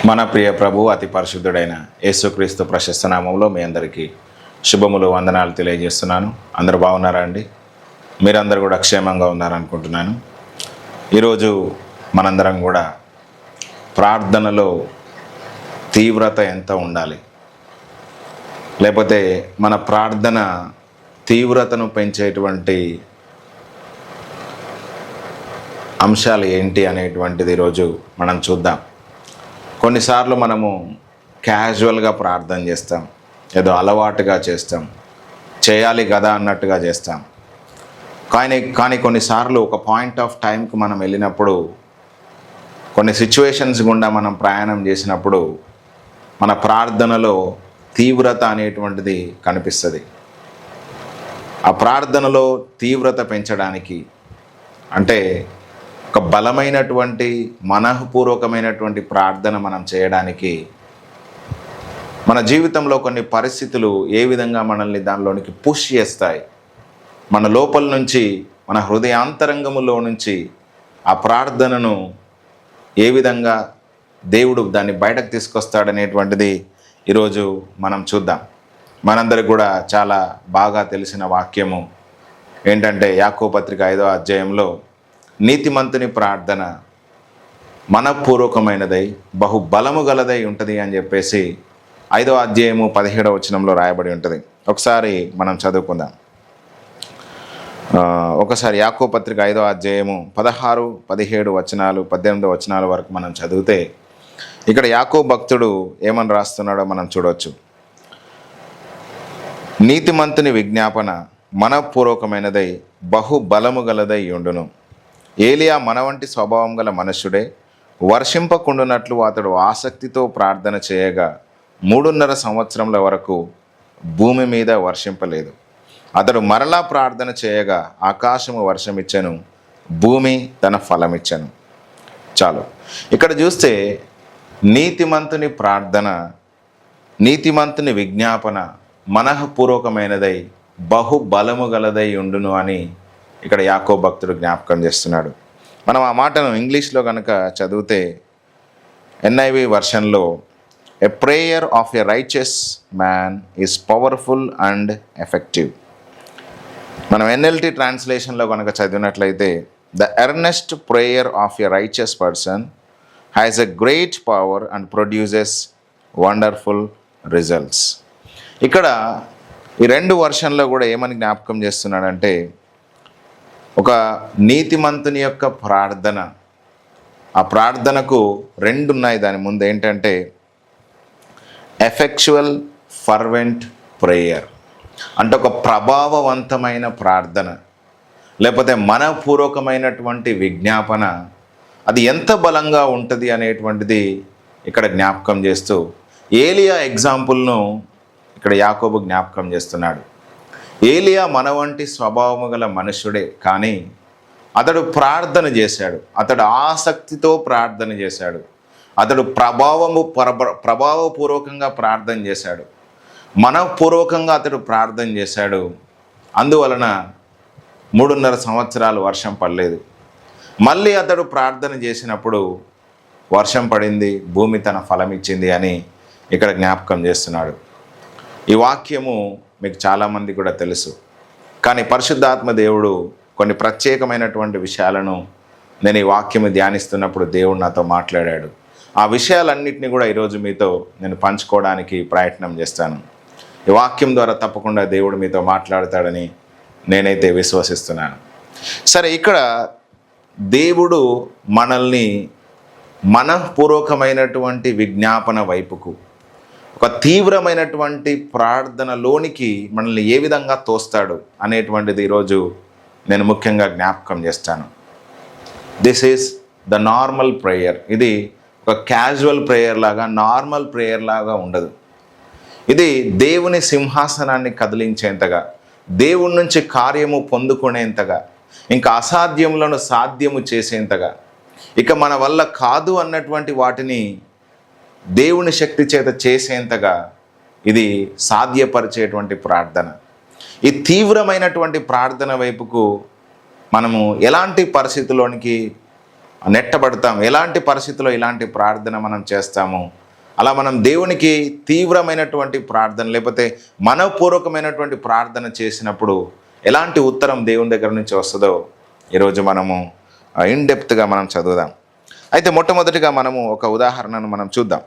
మన ప్రియ ప్రభు అతి పరిశుద్ధుడైన యేసుక్రీస్తు ప్రశస్త నామంలో మీ అందరికీ శుభములు వందనాలు తెలియజేస్తున్నాను. అందరూ బాగున్నారా అండి? మీరందరూ కూడా క్షేమంగా ఉన్నారనుకుంటున్నాను. ఈరోజు మనందరం కూడా ప్రార్థనలో తీవ్రత ఎంత ఉండాలి, లేకపోతే మన ప్రార్థన తీవ్రతను పెంచేటువంటి అంశాలు ఏంటి అనేటువంటిది ఈరోజు మనం చూద్దాం. కొన్నిసార్లు మనము క్యాజువల్గా ప్రార్థన చేస్తాం, ఏదో అలవాటుగా చేస్తాం, చేయాలి కదా అన్నట్టుగా చేస్తాం. కానీ కొన్నిసార్లు ఒక పాయింట్ ఆఫ్ టైంకి మనం వెళ్ళినప్పుడు, కొన్ని సిచ్యువేషన్స్ గుండా మనం ప్రయాణం చేసినప్పుడు మన ప్రార్థనలో తీవ్రత అనేటువంటిది కనిపిస్తుంది. ఆ ప్రార్థనలో తీవ్రత పెంచడానికి అంటే ఒక బలమైనటువంటి మనఃపూర్వకమైనటువంటి ప్రార్థన మనం చేయడానికి మన జీవితంలో కొన్ని పరిస్థితులు ఏ విధంగా మనల్ని దానిలోనికి పుష్ చేస్తాయి, మన లోపల నుంచి, మన హృదయాంతరంగములో నుంచి ఆ ప్రార్థనను ఏ విధంగా దేవుడు దాన్ని బయటకు తీసుకొస్తాడనేటువంటిది ఈరోజు మనం చూద్దాం. మనందరికి కూడా చాలా బాగా తెలిసిన వాక్యము ఏంటంటే యాకోబు పత్రిక 5వ అధ్యాయంలో నీతిమంతుని ప్రార్థన మనఃపూర్వకమైనదై బహుబలము గలదై ఉంటుంది అని చెప్పేసి 5వ అధ్యాయము 17వ వచనంలో రాయబడి ఉంటుంది. ఒకసారి మనం చదువుకుందాం. ఒకసారి యాకోబు పత్రిక 5వ అధ్యాయము 16, 17 వచనాలు 18 వచనాల వరకు మనం చదివితే ఇక్కడ యాకోబు భక్తుడు ఏమని రాస్తున్నాడో మనం చూడవచ్చు. నీతిమంతుని విజ్ఞాపన మనఃపూర్వకమైనదై బహుబలము గలదై ఉండును. ఏలియా మన వంటి స్వభావం గల మనుష్యుడే. వర్షింపకుండునట్లు అతడు ఆసక్తితో ప్రార్థన చేయగా 3.5 సంవత్సరముల వరకు భూమి మీద వర్షింపలేదు. అతడు మరలా ప్రార్థన చేయగా ఆకాశము వర్షమిచ్చెను, భూమి తన ఫలమిచ్చెను. చాలు. ఇక్కడ చూస్తే నీతిమంతుని ప్రార్థన, నీతిమంతుని విజ్ఞాపన మనఃపూర్వకమైనదై బహుబలము గలదై ఉండును అని ఇక్కడ యాకోబు భక్తుడు జ్ఞాపకం చేస్తున్నాడు. మనం ఆ మాటను ఇంగ్లీష్లో కనుక చదివితే NIV వర్షన్లో a prayer of a righteous man is powerful and effective. మనం NLT ట్రాన్స్లేషన్లో కనుక చదివినట్లయితే the earnest prayer of a righteous person has a great power and produces wonderful results. ఇక్కడ ఈ 2 వర్షన్లో కూడా ఏమని జ్ఞాపకం చేస్తున్నాడంటే, ఒక నీతిమంతుని యొక్క ప్రార్థన, ఆ ప్రార్థనకు 2 ఉన్నాయి. దాని ముందు ఏంటంటే ఎఫెక్చువల్ ఫర్వెంట్ ప్రేయర్, అంటే ఒక ప్రభావవంతమైన ప్రార్థన, లేకపోతే మనపూర్వకమైనటువంటి విజ్ఞాపన, అది ఎంత బలంగా ఉంటుంది అనేటువంటిది ఇక్కడ జ్ఞాపకం చేస్తూ ఏలియా ఎగ్జాంపుల్ను ఇక్కడ యాకోబు జ్ఞాపకం చేస్తున్నాడు. ఏలియా మన వంటి స్వభావము గల మనుష్యుడే, కానీ అతడు ప్రార్థన చేశాడు, అతడు ఆసక్తితో ప్రార్థన చేశాడు, అతడు ప్రభావపూర్వకంగా ప్రార్థన చేశాడు, మనఃపూర్వకంగా అతడు ప్రార్థన చేశాడు. అందువలన 3.5 సంవత్సరాలు వర్షం పడలేదు. మళ్ళీ అతడు ప్రార్థన చేసినప్పుడు వర్షం పడింది, భూమి తన ఫలం ఇచ్చింది అని ఇక్కడ జ్ఞాపకం చేస్తున్నాడు. ఈ వాక్యము మీకు చాలామంది కూడా తెలుసు, కానీ పరిశుద్ధాత్మ దేవుడు కొన్ని ప్రత్యేకమైనటువంటి విషయాలను నేను ఈ వాక్యము ధ్యానిస్తున్నప్పుడు దేవుడు నాతో మాట్లాడాడు. ఆ విషయాలన్నింటినీ కూడా ఈరోజు మీతో నేను పంచుకోవడానికి ప్రయత్నం చేస్తాను. ఈ వాక్యం ద్వారా తప్పకుండా దేవుడు మీతో మాట్లాడతాడని నేనైతే విశ్వసిస్తున్నాను. సరే, ఇక్కడ దేవుడు మనల్ని మనఃపూర్వకమైనటువంటి విజ్ఞాపన వైపుకు, ఒక తీవ్రమైనటువంటి ప్రార్థనలోనికి మనల్ని ఏ విధంగా తోస్తాడు అనేటువంటిది ఈరోజు నేను ముఖ్యంగా జ్ఞాపకం చేస్తాను. This is the normal prayer. ఇది ఒక క్యాజువల్ ప్రేయర్ లాగా, నార్మల్ ప్రేయర్ లాగా ఉండదు. ఇది దేవుని సింహాసనాన్ని కదిలించేంతగా, దేవుడి నుంచి కార్యము పొందుకునేంతగా, ఇంకా అసాధ్యములను సాధ్యము చేసేంతగా, ఇక మన వల్ల కాదు అన్నటువంటి వాటిని దేవుని శక్తి చేత చేసేంతగా ఇది సాధ్యపరిచేటువంటి ప్రార్థన. ఈ తీవ్రమైనటువంటి ప్రార్థన వైపుకు మనము ఎలాంటి పరిస్థితుల్లోనికి నెట్టబడతాం. ఎలాంటి పరిస్థితుల్లో ఇలాంటి ప్రార్థన మనం చేస్తాము. అలా మనం దేవునికి తీవ్రమైనటువంటి ప్రార్థన లేకపోతే మనపూర్వకమైనటువంటి ప్రార్థన చేసినప్పుడు ఎలాంటి ఉత్తరం దేవుని దగ్గర నుంచి వస్తుందో ఈరోజు మనము ఇన్డెప్త్గా మనం చదువుదాం. అయితే మొట్టమొదటిగా మనము ఒక ఉదాహరణను మనం చూద్దాం.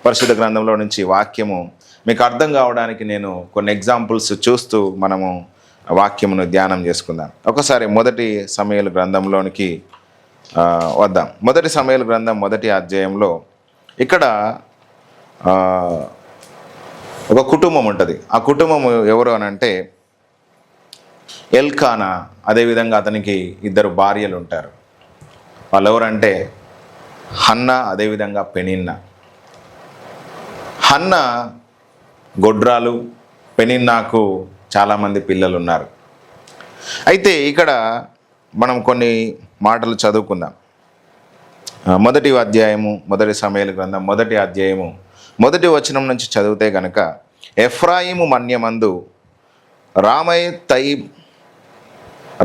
పరిశుద్ధ గ్రంథంలో నుంచి వాక్యము మీకు అర్థం కావడానికి నేను కొన్ని ఎగ్జాంపుల్స్ చూస్తూ మనము వాక్యమును ధ్యానం చేసుకుందాం. ఒకసారి మొదటి సమూయేలు గ్రంథంలోనికి వద్దాం. మొదటి సమూయేలు గ్రంథం 1వ అధ్యాయంలో ఇక్కడ ఒక కుటుంబం ఉంటుంది. ఆ కుటుంబం ఎవరు అని అంటే ఎల్కానా, అదేవిధంగా అతనికి 2 భార్యలు ఉంటారు. వాళ్ళు ఎవరంటే హన్నా, అదేవిధంగా పెనిన్నా. హన్నా గొడ్రాలు, పెనిన్నాకు చాలామంది పిల్లలు ఉన్నారు. అయితే ఇక్కడ మనం కొన్ని మాటలు చదువుకుందాం. మొదటి అధ్యాయము, మొదటి సమూయేలు గ్రంథం 1వ అధ్యాయము 1వ వచనం నుంచి చదివితే గనక, ఎఫ్రాయిము మన్యమందు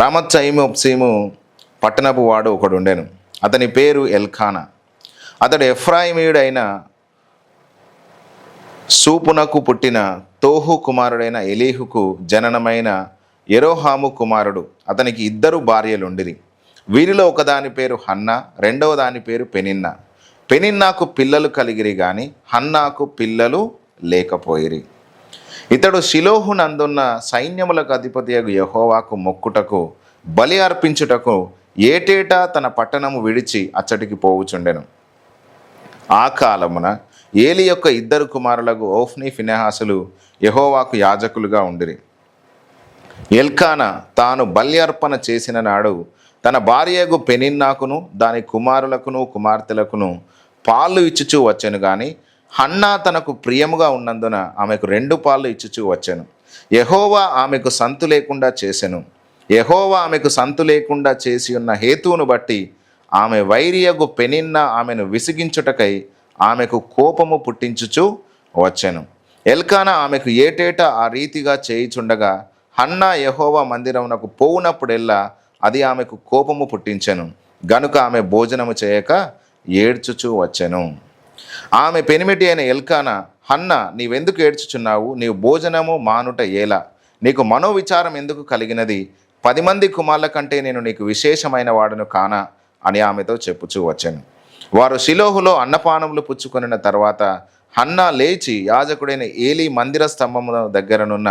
రామత్సయిము పట్టణపు వాడు ఒకడు ఉండెను. అతని పేరు ఎల్కానా. అతడు ఎఫ్రాయిమీయుడైన సూపునకు పుట్టిన తోహు కుమారుడైన ఎలీహుకు జననమైన యెరోహాము కుమారుడు. అతనికి 2 భార్యలుండిరి. వీరిలో ఒకదాని పేరు హన్నా, రెండవ దాని పేరు పెనిన్నా. పెనిన్నాకు పిల్లలు కలిగిరి గాని హన్నాకు పిల్లలు లేకపోయిరి. ఇతడు షిలోహు నందున్న సైన్యములకు అధిపతియగు యెహోవాకు మొక్కుటకు, బలి అర్పించుటకు ఏటేటా తన పట్టణము విడిచి అచ్చటికి పోవుచుండెను. ఆ కాలమున ఏలి యొక్క 2 కుమారులకు ఓఫ్ని, ఫినెహాసులు యెహోవాకు యాజకులుగా ఉండిరి. ఎల్కానా తాను బలి అర్పణ చేసిన నాడు తన భార్యకు పెనిన్నాకును దాని కుమారులకును కుమార్తెలకును పాలు ఇచ్చుచూ వచ్చెను గాని హన్నా తనకు ప్రియముగా ఉన్నందున ఆమెకు 2 పాలు ఇచ్చుచూ వచ్చెను. యెహోవా ఆమెకు సంతు లేకుండా చేసెను. యెహోవా ఆమెకు సంతు లేకుండా చేసి ఉన్న హేతువును బట్టి ఆమె వైరియగు పెనిన్నా ఆమెను విసిగించుటకై ఆమెకు కోపము పుట్టించుచూ వచ్చెను. ఎల్కానా ఆమెకు ఏటేటా ఆ రీతిగా చేయుచుండగా హన్నా యెహోవా మందిరమునకు పోవునప్పుడెల్లా అది ఆమెకు కోపము పుట్టించెను. గనుక ఆమె భోజనము చేయక ఏడ్చుచూ వచ్చెను. ఆమె పెనిమిటి అయిన ఎల్కానా, హన్నా, నీవెందుకు ఏడ్చుచున్నావు? నీవు భోజనము మానుట ఏలా? నీకు మనోవిచారం ఎందుకు కలిగినది? 10 మంది కుమార్ల కంటే నేను నీకు విశేషమైన వాడును కానా అని ఆమెతో చెప్పుచూ వచ్చెను. వారు షిలోహులో అన్నపానములు పుచ్చుకొనిన తర్వాత హన్నా లేచి యాజకుడైన ఏలీ మందిర స్తంభము దగ్గరనున్న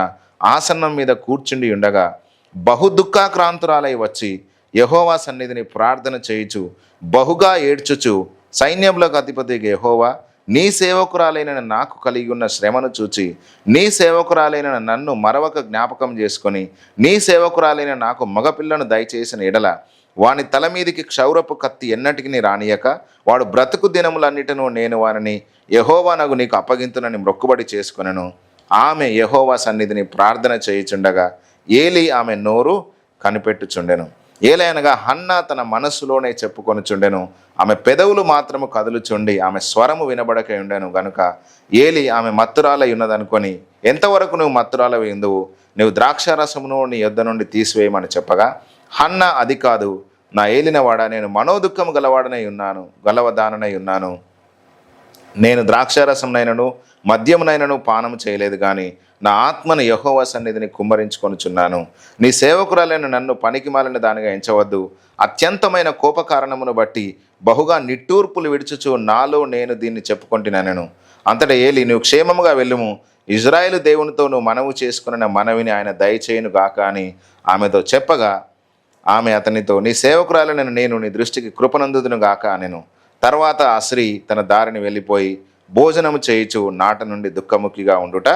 ఆసనం మీద కూర్చుండి ఉండగా బహు దుఃఖాక్రాంతురాలై వచ్చి యెహోవా సన్నిధిని ప్రార్థన చేయుచు బహుగా ఏడ్చుచు, సైన్యములకు అధిపతి యెహోవా, నీ సేవకురాలైన నాకు కలిగి ఉన్న శ్రమను చూచి నీ సేవకురాలైన నన్ను మరొక జ్ఞాపకం చేసుకొని నీ సేవకురాలైన నాకు మగపిల్లను దయచేసిన ఎడల వాని తల మీదికి క్షౌరపు కత్తి ఎన్నటికి రానియక వాడు బ్రతుకు దినములన్నిటను నేను వారిని యెహోవా నగు నీకు అప్పగింతునని మొక్కుబడి చేసుకొనెను. ఆమె యెహోవా సన్నిధిని ప్రార్థన చేయుచుండగా ఏలీ ఆమె నోరు కనిపెట్టుచుండెను. ఏలైనగా హన్నా తన మనస్సులోనే చెప్పుకొనుచుండెను. ఆమె పెదవులు మాత్రము కదులుచుండి ఆమె స్వరము వినబడక ఉండెను. గనుక ఏలీ ఆమె మత్తురాలై ఉన్నదనుకొని, ఎంతవరకు నువ్వు మత్తురాలై ఉందువు? నువ్వు ద్రాక్షారసమును నీ యొద్ద నుండి తీసివేయమని చెప్పగా హన్నా, అది కాదు నా ఏలినవాడా, నేను మనోదుఖము గలవదాననై ఉన్నాను. నేను ద్రాక్షారసంనైనను మద్యమునైనను పానము చేయలేదు కానీ నా ఆత్మను యెహోవా సన్నిధిని కుమ్మరించుకొనుచున్నాను. నీ సేవకురాలైన నన్ను పనికిమాలిన దానిగా ఎంచవద్దు. అత్యంతమైన కోప కారణమును బట్టి బహుగా నిట్టూర్పులు విడుచుచు నాలో నేను దీన్ని చెప్పుకొంటినెను. అంతటా ఏలీ, నువ్వు క్షేమముగా వెళ్ళుము. ఇజ్రాయేలు దేవునితో నువ్వు మనవి చేసుకున్న మనవిని ఆయన దయచేయును గాక అని ఆమెతో చెప్పగా ఆమె అతనితో, నీ సేవకురాలైన నేను నీ దృష్టికి కృపనందుదును గాక అనెను. తర్వాత ఆ స్త్రీ తన దారిని వెళ్ళిపోయి భోజనము చేయుచు నాట నుండి దుఃఖముఖిగా ఉండుట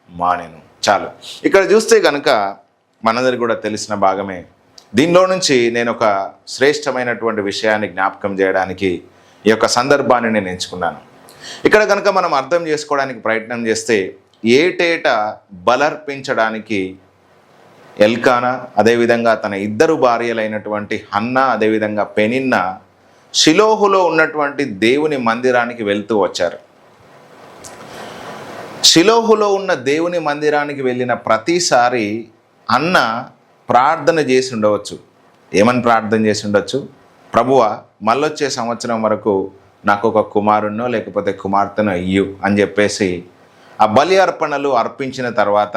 మానెను. చాలు. ఇక్కడ చూస్తే కనుక మనందరికి కూడా తెలిసిన భాగమే. దీనిలో నుంచి నేను ఒక శ్రేష్టమైనటువంటి విషయాన్ని జ్ఞాపకం చేయడానికి ఈ యొక్క సందర్భాన్ని నేను ఎంచుకున్నాను. ఇక్కడ కనుక మనం అర్థం చేసుకోవడానికి ప్రయత్నం చేస్తే, ఏటేటా బలర్పించడానికి ఎల్కానా, అదేవిధంగా తన 2 భార్యలైనటువంటి హన్నా, అదేవిధంగా పెనిన్నా షిలోహులో ఉన్నటువంటి దేవుని మందిరానికి వెళ్తూ వచ్చారు. షిలోహులో ఉన్న దేవుని మందిరానికి వెళ్ళిన ప్రతిసారి అన్న ప్రార్థన చేసి ఉండవచ్చు. ఏమని ప్రార్థన చేసి ఉండొచ్చు? ప్రభువా మళ్ళొచ్చే సంవత్సరం వరకు నాకు ఒక కుమారుణ్ణో లేకపోతే కుమార్తెనో ఇయ్యు అని చెప్పేసి ఆ బలి అర్పణలు అర్పించిన తర్వాత,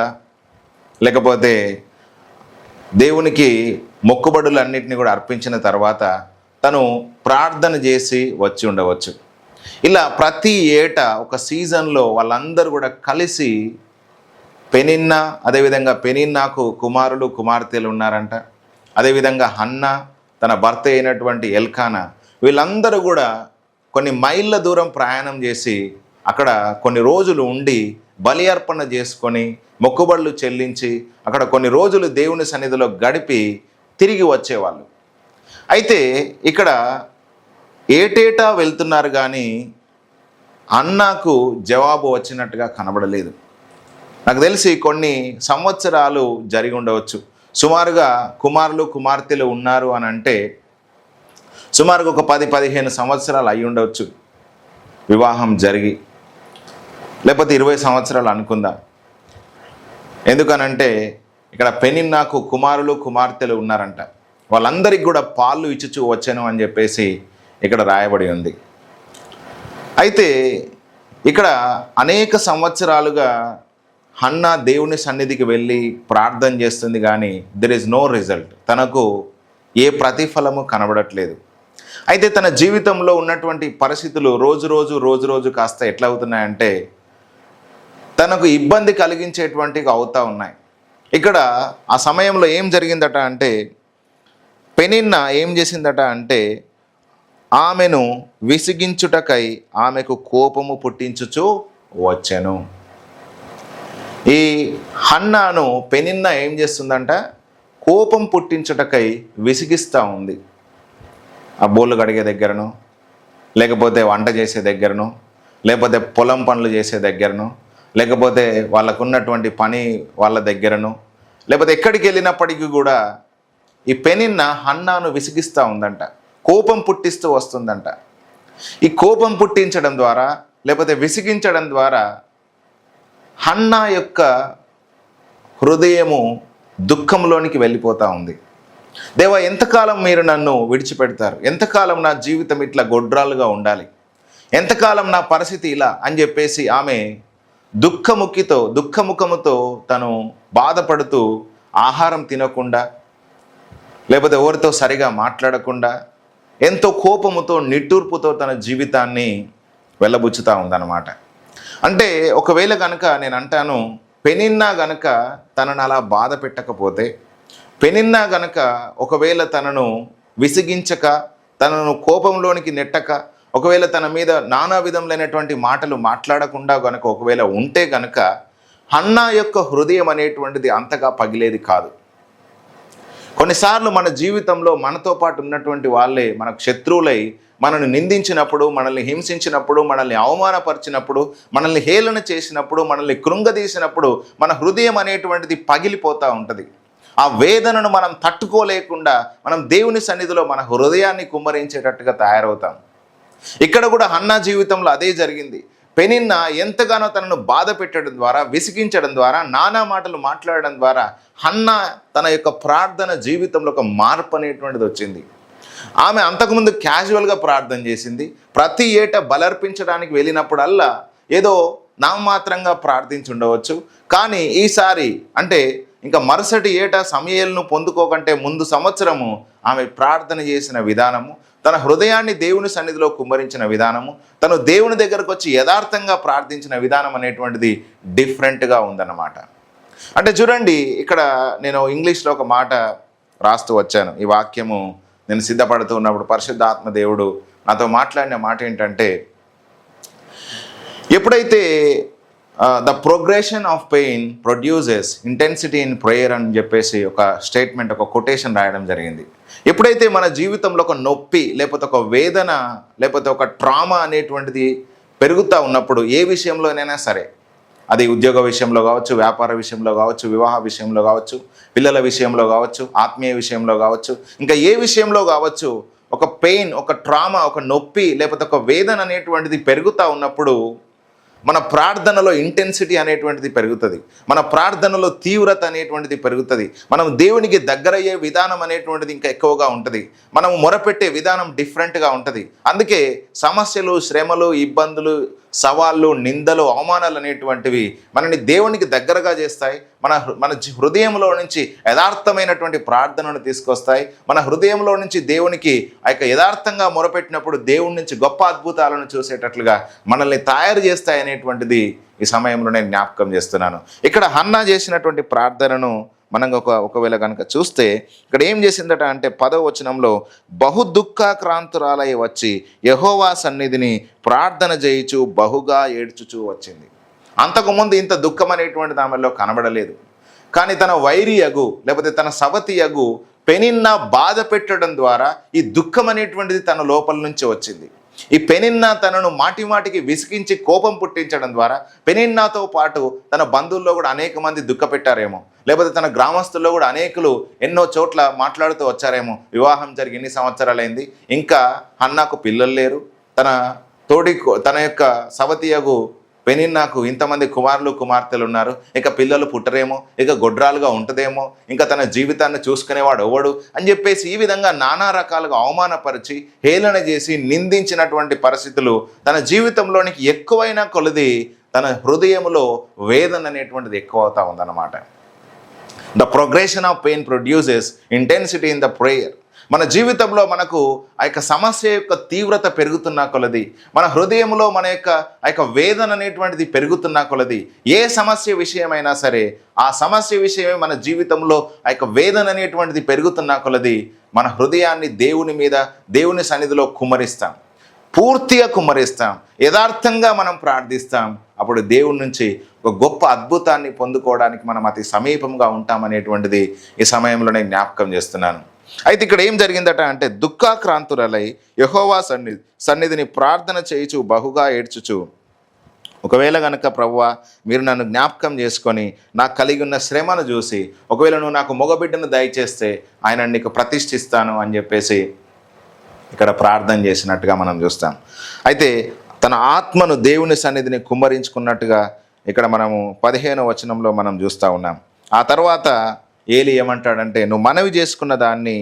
లేకపోతే దేవునికి మొక్కుబడులన్నింటినీ కూడా అర్పించిన తర్వాత తను ప్రార్థన చేసి వచ్చి ఉండవచ్చు. ఇలా ప్రతి ఏటా ఒక సీజన్లో వాళ్ళందరూ కూడా కలిసి పెనిన్నా, అదేవిధంగా పెనిన్నాకు కుమారులు కుమార్తెలు ఉన్నారంట, అదేవిధంగా హన్నా, తన భర్త అయినటువంటి ఎల్కానా, వీళ్ళందరూ కూడా కొన్ని మైళ్ళ దూరం ప్రయాణం చేసి అక్కడ కొన్ని రోజులు ఉండి బలి అర్పణ చేసుకొని మొక్కుబడులు చెల్లించి అక్కడ కొన్ని రోజులు దేవుని సన్నిధిలో గడిపి తిరిగి వచ్చేవాళ్ళు. అయితే ఇక్కడ ఏటేటా వెళ్తున్నారు కానీ అన్నాకు జవాబు వచ్చినట్టుగా కనబడలేదు. నాకు తెలిసి కొన్ని సంవత్సరాలు జరిగి ఉండవచ్చు. సుమారుగా కుమారులు కుమార్తెలు ఉన్నారు అని అంటే సుమారుగా ఒక 10-15 సంవత్సరాలు అయి ఉండవచ్చు వివాహం జరిగి, లేకపోతే 20 సంవత్సరాలు అనుకుందాం. ఎందుకనంటే ఇక్కడ పెనిన్నాకు కుమారులు కుమార్తెలు ఉన్నారంట, వాళ్ళందరికీ కూడా పాలు ఇచ్చుచూ వచ్చాను అని చెప్పేసి ఇక్కడ రాయబడి ఉంది. అయితే ఇక్కడ అనేక సంవత్సరాలుగా హన్నా దేవుని సన్నిధికి వెళ్ళి ప్రార్థన చేస్తుంది కానీ దెర్ ఈజ్ నో రిజల్ట్, తనకు ఏ ప్రతిఫలము కనబడట్లేదు. అయితే తన జీవితంలో ఉన్నటువంటి పరిస్థితులు రోజు రోజు కాస్త ఎట్లా అవుతున్నాయంటే తనకు ఇబ్బంది కలిగించేటువంటివి అవుతూ ఉన్నాయి. ఇక్కడ ఆ సమయంలో ఏం జరిగిందట అంటే పెనిన్నా ఏం చేసిందట అంటే ఆమెను విసిగించుటకై ఆమెకు కోపము పుట్టించుచు వచ్చెను. ఈ హన్నాను పెనిన్నా ఏం చేస్తుందంట, కోపం పుట్టించుటకై విసిగిస్తూ ఉంది. ఆ బోళ్ళు కడిగే దగ్గరను, లేకపోతే వంట చేసే దగ్గరను, లేకపోతే పొలం పనులు చేసే దగ్గరను, లేకపోతే వాళ్ళకు ఉన్నటువంటి పని వాళ్ళ దగ్గరను, లేకపోతే ఎక్కడికి వెళ్ళినప్పటికీ కూడా ఈ పెనిన్నా హన్నాను విసిగిస్తూ ఉందంట, కోపం పుట్టిస్తూ వస్తుందంట. ఈ కోపం పుట్టించడం ద్వారా లేకపోతే విసిగించడం ద్వారా హన్నా యొక్క హృదయము దుఃఖంలోనికి వెళ్ళిపోతూ ఉంది. దేవా, ఎంతకాలం మీరు నన్ను విడిచిపెడతారు? ఎంతకాలం నా జీవితం ఇట్లా గొడ్రాలుగా ఉండాలి? ఎంతకాలం నా పరిస్థితి ఇలా అని చెప్పేసి ఆమె దుఃఖముఖముతో తను బాధపడుతూ ఆహారం తినకుండా, లేకపోతే ఎవరితో సరిగా మాట్లాడకుండా, ఎంతో కోపముతో నిట్టూర్పుతో తన జీవితాన్ని వెళ్ళబుచ్చుతూ ఉందన్నమాట. అంటే ఒకవేళ కనుక నేను అంటాను, పెనిన్నా గనక తనను అలా బాధ పెట్టకపోతే, పెనిన్నా గనక ఒకవేళ తనను విసిగించక, తనను కోపంలోనికి నెట్టక, ఒకవేళ తన మీద నానా విధములైనటువంటి మాటలు మాట్లాడకుండా గనక ఒకవేళ ఉంటే గనక హన్నా యొక్క హృదయం అనేటువంటిది అంతగా పగిలేది కాదు. కొన్నిసార్లు మన జీవితంలో మనతో పాటు ఉన్నటువంటి వాళ్ళే మనకు శత్రువులై మనల్ని నిందించినప్పుడు, మనల్ని హింసించినప్పుడు, మనల్ని అవమానపరిచినప్పుడు, మనల్ని హేళన చేసినప్పుడు, మనల్ని కృంగదీసినప్పుడు మన హృదయం అనేటువంటిది పగిలిపోతూ ఉంటుంది. ఆ వేదనను మనం తట్టుకోలేకుండా మనం దేవుని సన్నిధిలో మన హృదయాన్ని కుమ్మరించేటట్టుగా తయారవుతాం. ఇక్కడ కూడా హన్నా జీవితంలో అదే జరిగింది. పెనిన్నా ఎంతగానో తనను బాధ పెట్టడం ద్వారా, విసిగించడం ద్వారా, నానా మాటలు మాట్లాడడం ద్వారా హన్నా తన యొక్క ప్రార్థన జీవితంలో ఒక మార్పు అనేటువంటిది వచ్చింది. ఆమె అంతకుముందు క్యాజువల్గా ప్రార్థన చేసింది. ప్రతి ఏటా బలర్పించడానికి వెళ్ళినప్పుడల్లా ఏదో నామమాత్రంగా ప్రార్థించి ఉండవచ్చు. కానీ ఈసారి అంటే ఇంకా మరుసటి ఏటా సమయలను పొందుకోకంటే ముందు సంవత్సరము ఆమె ప్రార్థన చేసిన విధానము, తన హృదయాన్ని దేవుని సన్నిధిలో కుమ్మరించిన విధానము, తను దేవుని దగ్గరకు వచ్చి యథార్థంగా ప్రార్థించిన విధానం అనేటువంటిది డిఫరెంట్గా ఉందన్నమాట. అంటే చూడండి, ఇక్కడ నేను ఇంగ్లీష్లో ఒక మాట రాస్తూ వచ్చాను. ఈ వాక్యము నేను సిద్ధపడుతూ ఉన్నప్పుడు పరిశుద్ధాత్మ దేవుడు నాతో మాట్లాడిన మాట ఏంటంటే, ఎప్పుడైతే the progression of pain produces intensity in prayer అని చెప్పేసి ఒక స్టేట్మెంట్, ఒక కొటేషన్ రాయడం జరిగింది. ఎప్పుడైతే మన జీవితంలో ఒక నొప్పి, లేకపోతే ఒక వేదన, లేకపోతే ఒక ట్రామా అనేటువంటిది పెరుగుతూ ఉన్నప్పుడు, ఏ విషయంలోనైనా సరే, అది ఉద్యోగ విషయంలో కావచ్చు, వ్యాపార విషయంలో కావచ్చు, వివాహ విషయంలో కావచ్చు, పిల్లల విషయంలో కావచ్చు, ఆత్మీయ విషయంలో కావచ్చు, ఇంకా ఏ విషయంలో కావచ్చు, ఒక పెయిన్, ఒక ట్రామా, ఒక నొప్పి, లేకపోతే ఒక వేదన అనేటువంటిది పెరుగుతూ ఉన్నప్పుడు మన ప్రార్థనలో ఇంటెన్సిటీ అనేటువంటిది పెరుగుతుంది, మన ప్రార్థనలో తీవ్రత అనేటువంటిది పెరుగుతుంది, మనం దేవునికి దగ్గరయ్యే విధానం అనేటువంటిది ఇంకా ఎక్కువగా ఉంటుంది, మనం మొరపెట్టే విధానం డిఫరెంట్గా ఉంటుంది. అందుకే సమస్యలు, శ్రమలు, ఇబ్బందులు, సవాళ్ళు, నిందలు, అవమానాలు అనేటువంటివి మనని దేవునికి దగ్గరగా చేస్తాయి. మన హృదయంలో నుంచి యథార్థమైనటువంటి ప్రార్థనను తీసుకొస్తాయి. మన హృదయంలో నుంచి దేవునికి ఆ యొక్క యథార్థంగా మొరపెట్టినప్పుడు దేవుడి నుంచి గొప్ప అద్భుతాలను చూసేటట్లుగా మనల్ని తయారు చేస్తాయి అనేటువంటిది ఈ సమయంలో నేను జ్ఞాపకం చేస్తున్నాను. ఇక్కడ హన్నా చేసినటువంటి ప్రార్థనను మనం ఒకవేళ కనుక చూస్తే ఇక్కడ ఏం చేసిందట అంటే 10వ వచనంలో, బహు దుఃఖాక్రాంతురాలై వచ్చి యెహోవా సన్నిధిని ప్రార్థన చేయుచు బహుగా ఏడ్చుచూ వచ్చింది. అంతకుముందు ఇంత దుఃఖం అనేటువంటిది ఆమెలో కనబడలేదు. కానీ తన వైరియగు లేకపోతే తన సవతియగు పెనిన్నా బాధ పెట్టడం ద్వారా ఈ దుఃఖం అనేటువంటిది తన లోపల నుంచి వచ్చింది. ఈ పెనిన్నా తనను మాటిమాటికి విసిగించి కోపం పుట్టించడం ద్వారా పెనిన్నాతో పాటు తన బంధువుల్లో కూడా అనేక మంది దుఃఖపెట్టారేమో, లేకపోతే తన గ్రామస్తుల్లో కూడా అనేకులు ఎన్నో చోట్ల మాట్లాడుతూ వచ్చారేమో. వివాహం జరిగి ఎన్ని సంవత్సరాలైంది, ఇంకా హన్నాకు పిల్లలు లేరు, తన యొక్క సవతియగు పెనిన్నాకు ఇంతమంది కుమారులు కుమార్తెలు ఉన్నారు, ఇక పిల్లలు పుట్టరేమో, ఇక గొడ్రాలుగా ఉంటుందేమో, ఇంకా తన జీవితాన్ని చూసుకునేవాడు ఎవడు అని చెప్పేసి ఈ విధంగా నానా రకాలుగా అవమానపరిచి హేళన చేసి నిందించినటువంటి పరిస్థితులు తన జీవితంలోనికి ఎక్కువైన కొలది తన హృదయంలో వేదన అనేటువంటిది ఎక్కువ అవుతా ఉందన్నమాట. The progression of pain produces intensity in the prayer. మన జీవితంలో మనకు ఆ యొక్క సమస్య యొక్క తీవ్రత పెరుగుతున్న కొలది, మన హృదయంలో మన యొక్క వేదన అనేటువంటిది పెరుగుతున్న కొలది, ఏ సమస్య విషయమైనా సరే ఆ సమస్య విషయమే మన జీవితంలో ఆ యొక్క వేదన అనేటువంటిది పెరుగుతున్న కొలది మన హృదయాన్ని దేవుని మీద, దేవుని సన్నిధిలో కుమ్మరిస్తాం, పూర్తిగా కుమ్మరిస్తాం, యథార్థంగా మనం ప్రార్థిస్తాం. అప్పుడు దేవుడి నుంచి ఒక గొప్ప అద్భుతాన్ని పొందుకోవడానికి మనం అతి సమీపంగా ఉంటామనేటువంటిది ఈ సమయంలో నేను జ్ఞాపకం చేస్తున్నాను. అయితే ఇక్కడ ఏం జరిగిందట అంటే, దుఃఖాక్రాంతురాలై యెహోవా సన్నిధిని ప్రార్థన చేయుచు బహుగా ఏడ్చుచు. ఒకవేళ కనుక ప్రభువా మీరు నన్ను జ్ఞాపకం చేసుకొని నాకు కలిగి ఉన్న శ్రమను చూసి ఒకవేళ నువ్వు నాకు మగబిడ్డను దయచేస్తే ఆయన నీకు ప్రతిష్ఠిస్తాను అని చెప్పేసి ఇక్కడ ప్రార్థన చేసినట్టుగా మనం చూస్తాం. అయితే తన ఆత్మను దేవుని సన్నిధిని కుమ్మరించుకున్నట్టుగా ఇక్కడ మనము 15వ వచనంలో మనం చూస్తూ ఉన్నాం. ఆ తర్వాత ఏలి ఏమంటాడంటే, నువ్వు మనవి చేసుకున్న దాన్ని,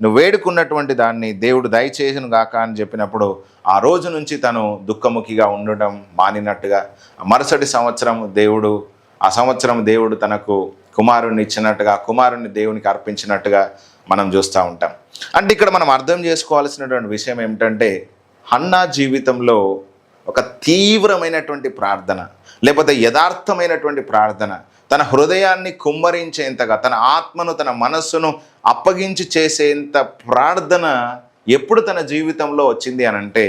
నువ్వు వేడుకున్నటువంటి దాన్ని దేవుడు దయచేసును గాక అని చెప్పినప్పుడు ఆ రోజు నుంచి తను దుఃఖముఖిగా ఉండడం మానినట్టుగా, మరుసటి సంవత్సరం దేవుడు తనకు కుమారుణ్ణి ఇచ్చినట్టుగా, కుమారుణ్ణి దేవునికి అర్పించినట్టుగా మనం చూస్తూ ఉంటాం. అంటే ఇక్కడ మనం అర్థం చేసుకోవాల్సినటువంటి విషయం ఏమిటంటే, హన్నా జీవితంలో ఒక తీవ్రమైనటువంటి ప్రార్థన, లేకపోతే యథార్థమైనటువంటి ప్రార్థన, తన హృదయాన్ని కుమ్మరించేంతగా, తన ఆత్మను, తన మనస్సును అప్పగించి చేసేంత ప్రార్థన ఎప్పుడు తన జీవితంలో వచ్చింది అనంటే,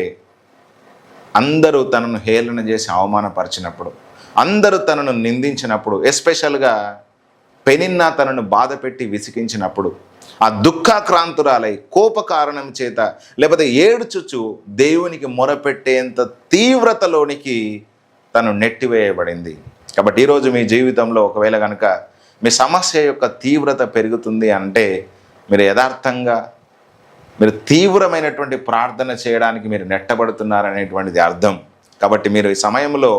అందరూ తనను హేళన చేసి అవమానపరిచినప్పుడు, అందరూ తనను నిందించినప్పుడు, ఎస్పెషల్గా పెనిన్నా తనను బాధ పెట్టి విసిగించినప్పుడు, ఆ దుఃఖాక్రాంతురాలై కోప కారణం చేత లేకపోతే ఏడుచుచు దేవునికి మొరపెట్టేంత తీవ్రతలోనికి తను నెట్టివేయబడింది. కాబట్టి ఈరోజు మీ జీవితంలో ఒకవేళ కనుక మీ సమస్య యొక్క తీవ్రత పెరుగుతుంది అంటే మీరు యథార్థంగా, మీరు తీవ్రమైనటువంటి ప్రార్థన చేయడానికి మీరు నెట్టబడుతున్నారనేటువంటిది అర్థం. కాబట్టి మీరు ఈ సమయంలో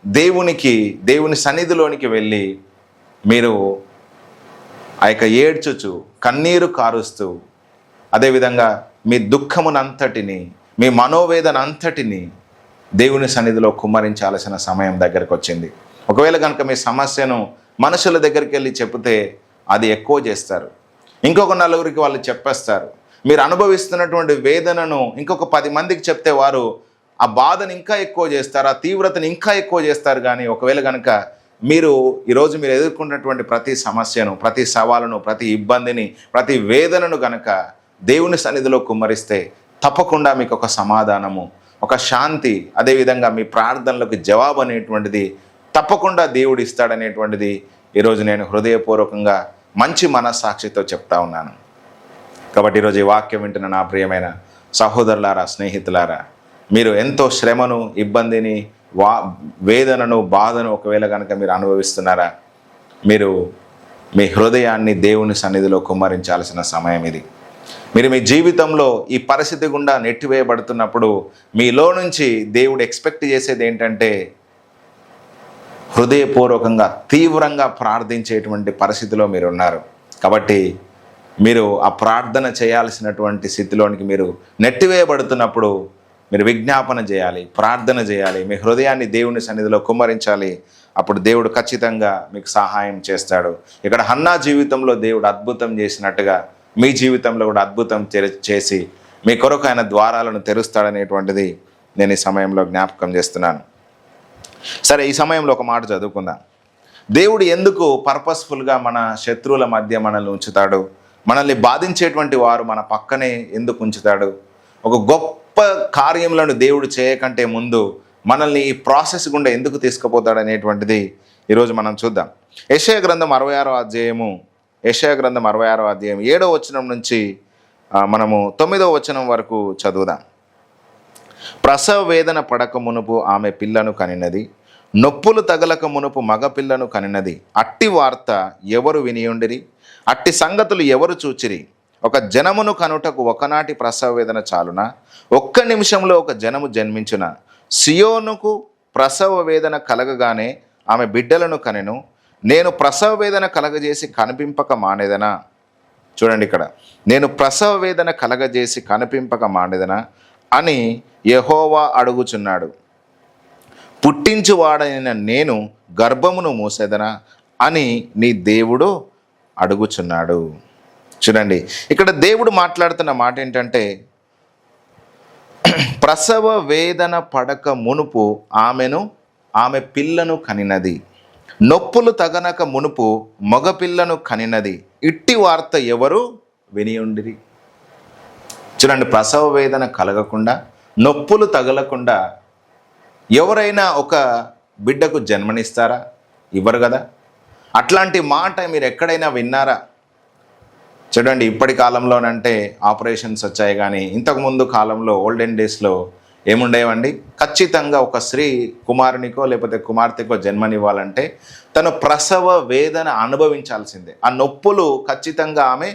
దేవుని సన్నిధిలోనికి వెళ్ళి మీరు ఆ యొక్క ఏడ్చుచు కన్నీరు కారుస్తూ, అదేవిధంగా మీ దుఃఖమునంతటిని, మీ మనోవేదన అంతటిని దేవుని సన్నిధిలో కుమ్మరించాల్సిన సమయం దగ్గరకు వచ్చింది. ఒకవేళ కనుక మీ సమస్యను మనుషుల దగ్గరికి వెళ్ళి చెప్తే అది ఎక్కువ చేస్తారు, ఇంకొక నలుగురికి వాళ్ళు చెప్పేస్తారు. మీరు అనుభవిస్తున్నటువంటి వేదనను ఇంకొక 10 మందికి చెప్తే వారు ఆ బాధను ఇంకా ఎక్కువ చేస్తారు, ఆ తీవ్రతను ఇంకా ఎక్కువ చేస్తారు. కానీ ఒకవేళ కనుక ఈరోజు మీరు ఎదుర్కొన్నటువంటి ప్రతి సమస్యను, ప్రతి సవాలును, ప్రతి ఇబ్బందిని, ప్రతి వేదనను గనక దేవుని సన్నిధిలో కుమ్మరిస్తే తప్పకుండా మీకు ఒక సమాధానము, ఒక శాంతి, అదేవిధంగా మీ ప్రార్థనలకు జవాబు అనేటువంటిది తప్పకుండా దేవుడు ఇస్తాడనేటువంటిది ఈరోజు నేను హృదయపూర్వకంగా మంచి మనస్సాక్షితో చెప్తా ఉన్నాను. కాబట్టి ఈరోజు ఈ వాక్యం వింటున్న నా ప్రియమైన సహోదరులారా, స్నేహితులారా, మీరు ఎంతో శ్రమను, ఇబ్బందిని, వేదనను, బాధను ఒకవేళ కనుక మీరు అనుభవిస్తున్నారా, మీరు మీ హృదయాన్ని దేవుని సన్నిధిలో కుమ్మరించాల్సిన సమయం ఇది. మీరు మీ జీవితంలో ఈ పరిస్థితి గుండా నెట్టివేయబడుతున్నప్పుడు మీలో నుంచి దేవుడు ఎక్స్పెక్ట్ చేసేది ఏంటంటే, హృదయపూర్వకంగా తీవ్రంగా ప్రార్థించేటువంటి పరిస్థితిలో మీరు ఉన్నారు. కాబట్టి మీరు ఆ ప్రార్థన చేయాల్సినటువంటి స్థితిలోనికి మీరు నెట్టివేయబడుతున్నప్పుడు మీరు విజ్ఞాపన చేయాలి, ప్రార్థన చేయాలి, మీ హృదయాన్ని దేవుని సన్నిధిలో కుమ్మరించాలి. అప్పుడు దేవుడు ఖచ్చితంగా మీకు సహాయం చేస్తాడు. ఇక్కడ హన్నా జీవితంలో దేవుడు అద్భుతం చేసినట్టుగా మీ జీవితంలో కూడా అద్భుతం చేసి మీ కొరకు ఆయన ద్వారాలను తెరుస్తాడనేటువంటిది నేను ఈ సమయంలో జ్ఞాపకం చేస్తున్నాను. సరే, ఈ సమయంలో ఒక మాట చదువుకుందాం. దేవుడు ఎందుకు పర్పస్ఫుల్గా మన శత్రువుల మధ్య మనల్ని ఉంచుతాడు? మనల్ని బాధించేటువంటి వారు మన పక్కనే ఎందుకు ఉంచుతాడు? ఒక గొప్ప కార్యములను దేవుడు చేయకంటే ముందు మనల్ని ఈ ప్రాసెస్ గుండా ఎందుకు తీసుకుపోతాడు అనేటువంటిది ఈరోజు మనం చూద్దాం. యెషయా గ్రంథం 66వ అధ్యాయము, యెషయా గ్రంథం 66వ అధ్యాయం 7వ వచనం నుంచి మనము 9వ వచనం వరకు చదువుదాం. ప్రసవ వేదన పడక మునుపు ఆమె పిల్లను కనినది, నొప్పులు తగలక మునుపు మగ పిల్లను కనినది. అట్టి వార్త ఎవరు వినియుండిరి? అట్టి సంగతులు ఎవరు చూచిరి? ఒక జనమును కనుటకు ఒకనాటి ప్రసవ వేదన చాలున? ఒక్క నిమిషంలో ఒక జనము జన్మించున? సియోనుకు ప్రసవ వేదన కలగగానే ఆమె బిడ్డలను కనెను. నేను ప్రసవ వేదన కలగజేసి కనిపింపక మానేదనా? చూడండి ఇక్కడ, నేను ప్రసవ వేదన కలగజేసి కనిపింపక మానేదనా అని యెహోవా అడుగుచున్నాడు. పుట్టించువాడైన నేను గర్భమును మూసేదనా అని నీ దేవుడు అడుగుచున్నాడు. చూడండి, ఇక్కడ దేవుడు మాట్లాడుతున్న మాట ఏంటంటే, ప్రసవ వేదన పడక మునుపు ఆమె పిల్లను కనినది, నొప్పులు తగనక మునుపు మగపిల్లను కనినది. ఇట్టి వార్త ఎవరు వినియుండిరి? చూడండి, ప్రసవ వేదన కలగకుండా, నొప్పులు తగలకుండా ఎవరైనా ఒక బిడ్డకు జన్మనిస్తారా? ఇవ్వరు కదా. అట్లాంటి మాట మీరు ఎక్కడైనా విన్నారా? చూడండి, ఇప్పటి కాలంలోనంటే ఆపరేషన్స్ వచ్చాయి, కానీ ఇంతకుముందు కాలంలో ఓల్డెన్ డేస్లో ఏముండేవండి? ఖచ్చితంగా ఒక స్త్రీ కుమారునికో లేకపోతే కుమార్తెకో జన్మనివ్వాలంటే తను ప్రసవ వేదన అనుభవించాల్సిందే. ఆ నొప్పులు ఖచ్చితంగా ఆమె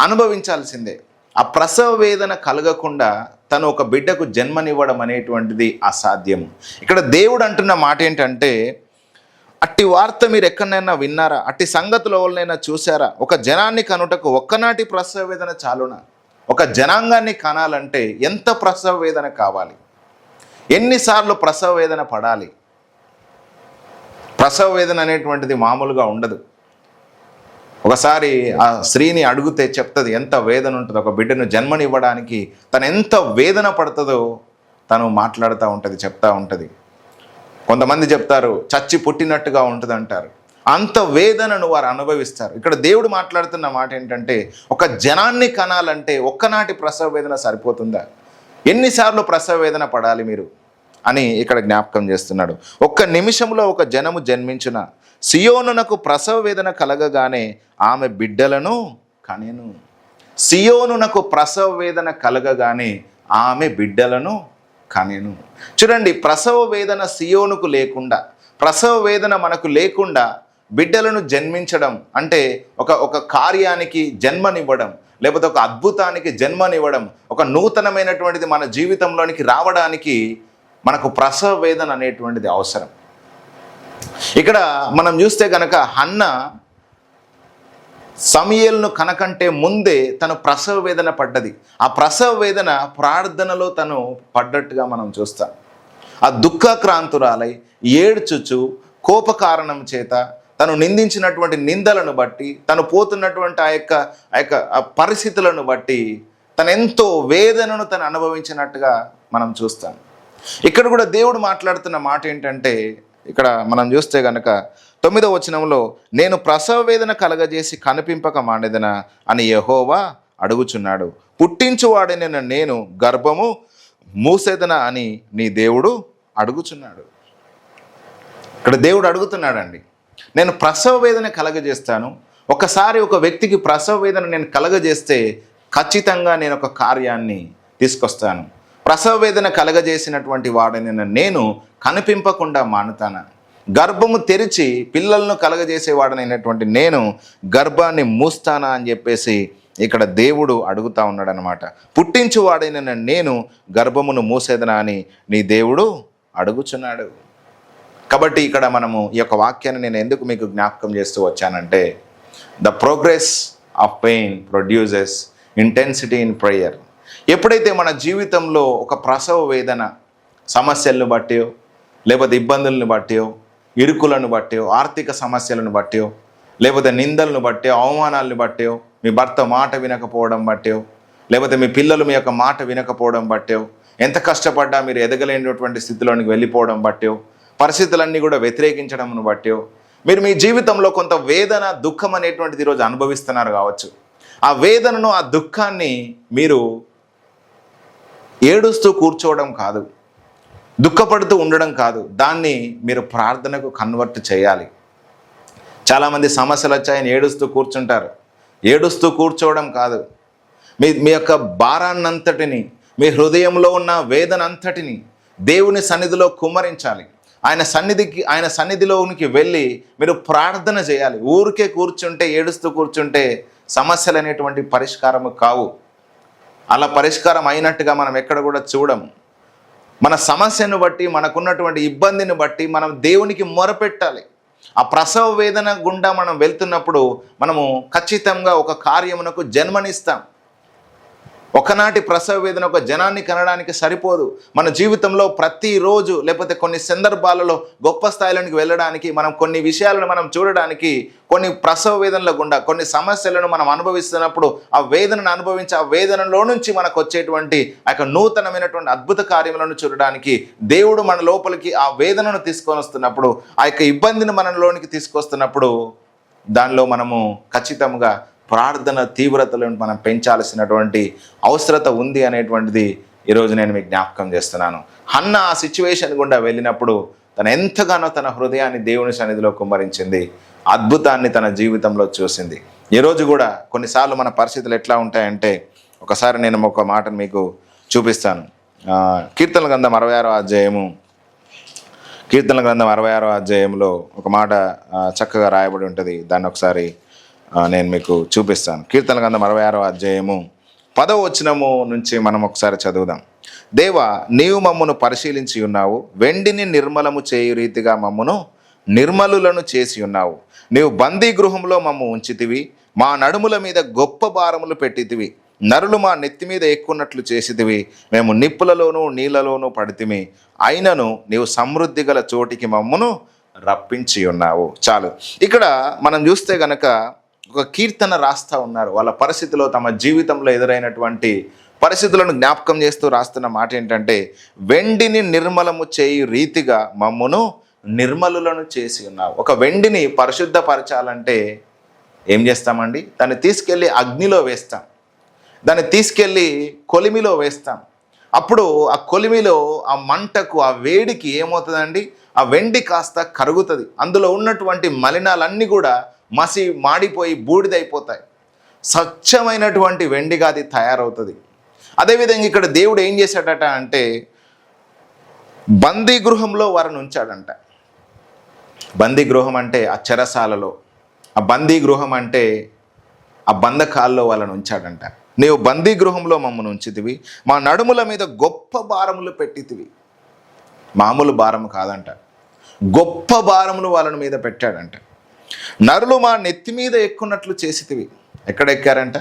అనుభవించాల్సిందే. ఆ ప్రసవ వేదన కలగకుండా తను ఒక బిడ్డకు జన్మనివ్వడం అనేటువంటిది అసాధ్యము. ఇక్కడ దేవుడు అంటున్న మాట ఏంటంటే, అట్టి వార్త మీరు ఎక్కడైనా విన్నారా? అట్టి సంగతులు ఎవరినైనా చూసారా? ఒక జనాన్ని కనుటకు ఒక్కనాటి ప్రసవ వేదన చాలునా? ఒక జనాంగాన్ని కనాలంటే ఎంత ప్రసవ వేదన కావాలి? ఎన్నిసార్లు ప్రసవ వేదన పడాలి? ప్రసవ వేదన అనేటువంటిది మామూలుగా ఉండదు. ఒకసారి ఆ స్త్రీని అడిగితే చెప్తుంది ఎంత వేదన ఉంటుందో. ఒక బిడ్డను జన్మనివ్వడానికి తను ఎంత వేదన పడుతుందో తను మాట్లాడుతూ ఉంటుంది, చెప్తూ ఉంటుంది. కొంతమంది చెప్తారు చచ్చి పుట్టినట్టుగా ఉంటుంది అంటారు. అంత వేదనను వారు అనుభవిస్తారు. ఇక్కడ దేవుడు మాట్లాడుతున్న మాట ఏంటంటే, ఒక జనాన్ని కనాలంటే ఒక్కనాటి ప్రసవ వేదన సరిపోతుందా? ఎన్నిసార్లు ప్రసవ వేదన పడాలి మీరు అని ఇక్కడ జ్ఞాపకం చేస్తున్నాడు. ఒక్క నిమిషంలో ఒక జనము జన్మించున? సియోనునకు ప్రసవ వేదన కలగగానే ఆమె బిడ్డలను కనెను. సియోనునకు ప్రసవ వేదన కలగగానే ఆమె బిడ్డలను కనెను. చూడండి, ప్రసవ వేదన సియోనుకు లేకుండా, ప్రసవ వేదన మనకు లేకుండా బిడ్డలను జన్మించడం అంటే ఒక కార్యానికి జన్మనివ్వడం, లేకపోతే ఒక అద్భుతానికి జన్మనివ్వడం, ఒక నూతనమైనటువంటిది మన జీవితంలోనికి రావడానికి మనకు ప్రసవ వేదన అనేటువంటిది అవసరం. ఇక్కడ మనం చూస్తే కనుక హన్న సమూయేలును కనకంటే ముందే తను ప్రసవ వేదన పడ్డది. ఆ ప్రసవ వేదన ప్రార్థనలో తను పడ్డట్టుగా మనం చూస్తాం. ఆ దుఃఖక్రాంతురాలై ఏడ్చుచు కోపకారణం చేత తను నిందించినటువంటి నిందలను బట్టి, తను పోతున్నటువంటి ఆ యొక్క పరిస్థితులను బట్టి తను ఎంతో వేదనను తను అనుభవించినట్టుగా మనం చూస్తాం. ఇక్కడ కూడా దేవుడు మాట్లాడుతున్న మాట ఏంటంటే, ఇక్కడ మనం చూస్తే కనుక 9వ వచనంలో, నేను ప్రసవ వేదన కలగజేసి కనిపింపక మానేదనా అని యెహోవా అడుగుచున్నాడు. పుట్టించువాడైన నేను గర్భము మూసేదనా అని నీ దేవుడు అడుగుచున్నాడు. ఇక్కడ దేవుడు అడుగుతున్నాడండి, నేను ప్రసవ వేదన కలగజేస్తాను. ఒకసారి ఒక వ్యక్తికి ప్రసవ వేదన నేను కలగజేస్తే ఖచ్చితంగా నేను ఒక కార్యాన్ని తీసుకొస్తాను. ప్రసవ వేదన కలగజేసినటువంటి వాడైన నేను కనిపింపకుండా మానుతానా? గర్భము తెరిచి పిల్లలను కలగజేసేవాడనైనటువంటి నేను గర్భాన్ని మూస్తానా అని చెప్పేసి ఇక్కడ దేవుడు అడుగుతా ఉన్నాడు అనమాట. పుట్టించువాడైన నేను గర్భమును మూసేదనా అని నీ దేవుడు అడుగుచున్నాడు. కాబట్టి ఇక్కడ మనము ఈ యొక్క వాక్యాన్ని నేను ఎందుకు మీకు జ్ఞాపకం చేస్తూ వచ్చానంటే, the progress of pain produces intensity in prayer. ఎప్పుడైతే మన జీవితంలో ఒక ప్రసవ వేదన సమస్యలను బట్టో, లేకపోతే ఇబ్బందులను బట్టో, ఇరుకులను బట్టో, ఆర్థిక సమస్యలను బట్టో, లేకపోతే నిందలను బట్టో, అవమానాలను బట్టో, మీ భర్త మాట వినకపోవడం బట్టో, లేకపోతే మీ పిల్లలు మీ యొక్క మాట వినకపోవడం బట్టో, ఎంత కష్టపడ్డా మీరు ఎదగలేనటువంటి స్థితిలోనికి వెళ్ళిపోవడం బట్టో, పరిస్థితులన్నీ కూడా వ్యతిరేకించడంను బట్టో, మీరు మీ జీవితంలో కొంత వేదన, దుఃఖం అనేటువంటిది ఈరోజు అనుభవిస్తున్నారు కావచ్చు. ఆ వేదనను, ఆ దుఃఖాన్ని మీరు ఏడుస్తూ కూర్చోవడం కాదు, దుఃఖపడుతూ ఉండడం కాదు, దాన్ని మీరు ప్రార్థనకు కన్వర్ట్ చేయాలి. చాలామంది సమస్యలు వచ్చాయని ఏడుస్తూ కూర్చుంటారు. ఏడుస్తూ కూర్చోవడం కాదు, మీ యొక్క భారాన్నంతటిని, మీ హృదయంలో ఉన్న వేదన అంతటిని దేవుని సన్నిధిలో కుమ్మరించాలి. ఆయన సన్నిధిలోనికి వెళ్ళి మీరు ప్రార్థన చేయాలి. ఊరికే కూర్చుంటే, ఏడుస్తూ కూర్చుంటే సమస్యలు అనేటువంటి పరిష్కారము కావు. అలా పరిష్కారం అయినట్టుగా మనం ఎక్కడ కూడా చూడము. మన సమస్యను బట్టి, మనకున్నటువంటి ఇబ్బందిని బట్టి మనం దేవునికి మొరపెట్టాలి. ఆ ప్రసవ వేదన గుండా మనం వెళ్తున్నప్పుడు మనము ఖచ్చితంగా ఒక కార్యమునకు జన్మనిస్తాం. ఒకనాటి ప్రసవ వేదన ఒక జనాన్ని కనడానికి సరిపోదు. మన జీవితంలో ప్రతిరోజు, లేకపోతే కొన్ని సందర్భాలలో గొప్ప స్థాయిలోనికి వెళ్ళడానికి, మనం కొన్ని విషయాలను మనం చూడడానికి, కొన్ని ప్రసవ వేదనల గుండా కొన్ని సమస్యలను మనం అనుభవిస్తున్నప్పుడు ఆ వేదనను అనుభవించి, ఆ వేదనలో నుంచి మనకు వచ్చేటువంటి ఆ యొక్క నూతనమైనటువంటి అద్భుత కార్యములను చూడడానికి దేవుడు మన లోపలికి ఆ వేదనను తీసుకొని వస్తున్నప్పుడు, ఆ యొక్క ఇబ్బందిని మనలోనికి తీసుకొస్తున్నప్పుడు దానిలో మనము ఖచ్చితంగా ప్రార్థన తీవ్రతలను మనం పెంచాల్సినటువంటి అవసరత ఉంది అనేటువంటిది ఈరోజు నేను మీకు జ్ఞాపకం చేస్తున్నాను. హన్న ఆ సిచ్యువేషన్ గుండా వెళ్ళినప్పుడు తను ఎంతగానో తన హృదయాన్ని దేవుని సన్నిధిలో కుమ్మరించింది, అద్భుతాన్ని తన జీవితంలో చూసింది. ఈరోజు కూడా కొన్నిసార్లు మన పరిస్థితులు ఎట్లా ఉంటాయంటే, ఒకసారి నేను ఒక మాటను మీకు చూపిస్తాను. కీర్తనల గ్రంథం 66వ అధ్యాయంలో ఒక మాట చక్కగా రాయబడి ఉంటుంది. దాన్ని ఒకసారి నేను మీకు చూపిస్తాను. కీర్తనల గ్రంథం 66వ అధ్యాయము 10వ వచనము నుంచి మనం ఒకసారి చదువుదాం. దేవా, నీవు మమ్మను పరిశీలించి ఉన్నావు, వెండిని నిర్మలము చేయు రీతిగా మమ్మను నిర్మలులను చేసి ఉన్నావు. నీవు బందీ గృహంలో మమ్ము ఉంచితివి, మా నడుముల మీద గొప్ప భారములు పెట్టితివి. నరులు మా నెత్తి మీద ఎక్కున్నట్లు చేసితివి, మేము నిప్పులలోనూ నీళ్ళలోనూ పడితిమి, అయినను నీవు సమృద్ధి గల చోటికి మమ్మను రప్పించి ఉన్నావు. చాలు. ఇక్కడ మనం చూస్తే గనక ఒక కీర్తన రాస్తా ఉన్నారు. వాళ్ళ పరిస్థితిలో, తమ జీవితంలో ఎదురైనటువంటి పరిస్థితులను జ్ఞాపకం చేస్తూ రాస్తున్న మాట ఏంటంటే, వెండిని నిర్మలము చేయు రీతిగా మమ్మును నిర్మలులను చేసి ఉన్నావు. ఒక వెండిని పరిశుద్ధపరచాలంటే ఏం చేస్తామండి? దాన్ని తీసుకెళ్ళి అగ్నిలో వేస్తాం, దాన్ని తీసుకెళ్ళి కొలిమిలో వేస్తాం. అప్పుడు ఆ కొలిమిలో ఆ మంటకు, ఆ వేడికి ఏమవుతుందండి? ఆ వెండి కాస్త కరుగుతుంది. అందులో ఉన్నటువంటి మలినాలన్నీ కూడా మసి మాడిపోయి బూడిదైపోతాయి. స్వచ్ఛమైనటువంటి వెండిగా అది తయారవుతుంది. అదేవిధంగా ఇక్కడ దేవుడు ఏం చేశాడట అంటే, బందీ గృహంలో వారిని ఉంచాడంట. బందీ గృహం అంటే ఆ చెరసాలలో, ఆ బందీ గృహం అంటే ఆ బంధకాల్లో వాళ్ళని ఉంచాడంట. నీవు బందీ గృహంలో మమ్మల్ని ఉంచితివి, మా నడుముల మీద గొప్ప భారములు పెట్టితివి. మామూలు భారం కాదంట, గొప్ప భారములు వాళ్ళని మీద పెట్టాడంట. నరులు మా నెత్తి మీద ఎక్కున్నట్లు చేసితివి. ఎక్కడ ఎక్కారంట?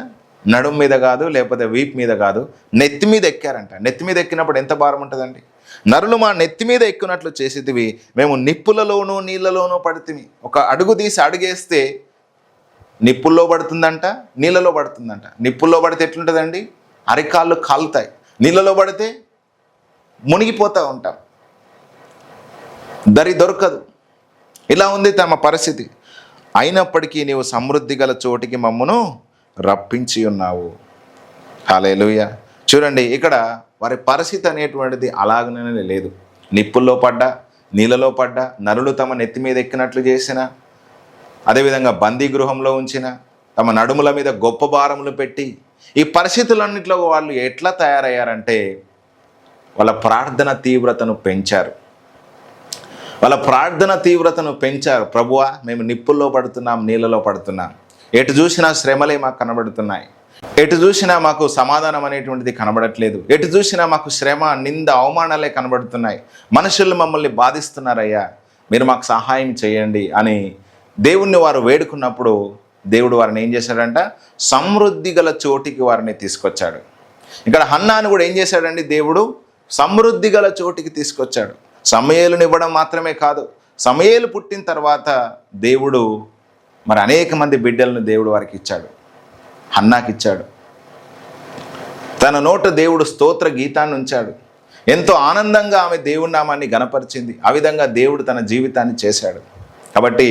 నడుము మీద కాదు, లేకపోతే వీపు మీద కాదు, నెత్తి మీద ఎక్కారంట. నెత్తి మీద ఎక్కినప్పుడు ఎంత భారం ఉంటుందండి? నరులు మా నెత్తి మీద ఎక్కున్నట్లు చేసితివి, మేము నిప్పులలోనూ నీళ్ళలోనూ పడితిమి. ఒక అడుగు తీసి అడుగేస్తే నిప్పుల్లో పడుతుందంట, నీళ్ళలో పడుతుందంట. నిప్పుల్లో పడితే ఎట్లుంటుందండి? అరికాళ్ళు కాలుతాయి. నీళ్ళలో పడితే మునిగిపోతూ ఉంటాం, దరి దొరకదు. ఇలా ఉంది తమ పరిస్థితి. అయినప్పటికీ నీవు సమృద్ధి గల చోటికి మమ్మను రప్పించి ఉన్నావు. హల్లెలూయా. చూడండి, ఇక్కడ వారి పరిస్థితి అనేటువంటిది అలాగనే లేదు. నిప్పుల్లో పడ్డా, నీళ్ళలో పడ్డా, నరులు తమ నెత్తి మీద ఎక్కినట్లు చేసిన, అదేవిధంగా బందీ గృహంలో ఉంచిన, తమ నడుముల మీద గొప్ప భారములు పెట్టి, ఈ పరిస్థితులన్నింటిలో వాళ్ళు ఎట్లా తయారయ్యారంటే, వాళ్ళ ప్రార్థన తీవ్రతను పెంచారు. ప్రభువా, మేము నిప్పుల్లో పడుతున్నాం, నీళ్ళలో పడుతున్నాం, ఎటు చూసినా శ్రమలే మాకు కనబడుతున్నాయి, ఎటు చూసినా మాకు సమాధానం అనేటువంటిది కనబడట్లేదు, ఎటు చూసినా మాకు శ్రమ, నింద, అవమానాలే కనబడుతున్నాయి, మనుషులు మమ్మల్ని బాధిస్తున్నారయ్యా, మీరు మాకు సహాయం చేయండి అని దేవుణ్ణి వారు వేడుకున్నప్పుడు దేవుడు వారిని ఏం చేశాడంట, సమృద్ధి గల చోటికి వారిని తీసుకొచ్చాడు. ఇక్కడ హన్నాను కూడా ఏం చేశాడండి, దేవుడు సమృద్ధి గల చోటికి తీసుకొచ్చాడు. సమూయేలుని ఇవ్వడం మాత్రమే కాదు, సమూయేలు పుట్టిన తర్వాత దేవుడు మరి అనేక మంది బిడ్డలను దేవుడు వారికి ఇచ్చాడు. హన్నాకి ఇచ్చాడు. తన నోట దేవుడు స్తోత్ర గీతాన్ని ఉంచాడు. ఎంతో ఆనందంగా ఆమె దేవుడి నామాన్ని గణపరిచింది. ఆ విధంగా దేవుడు తన జీవితాన్ని చేశాడు. కాబట్టి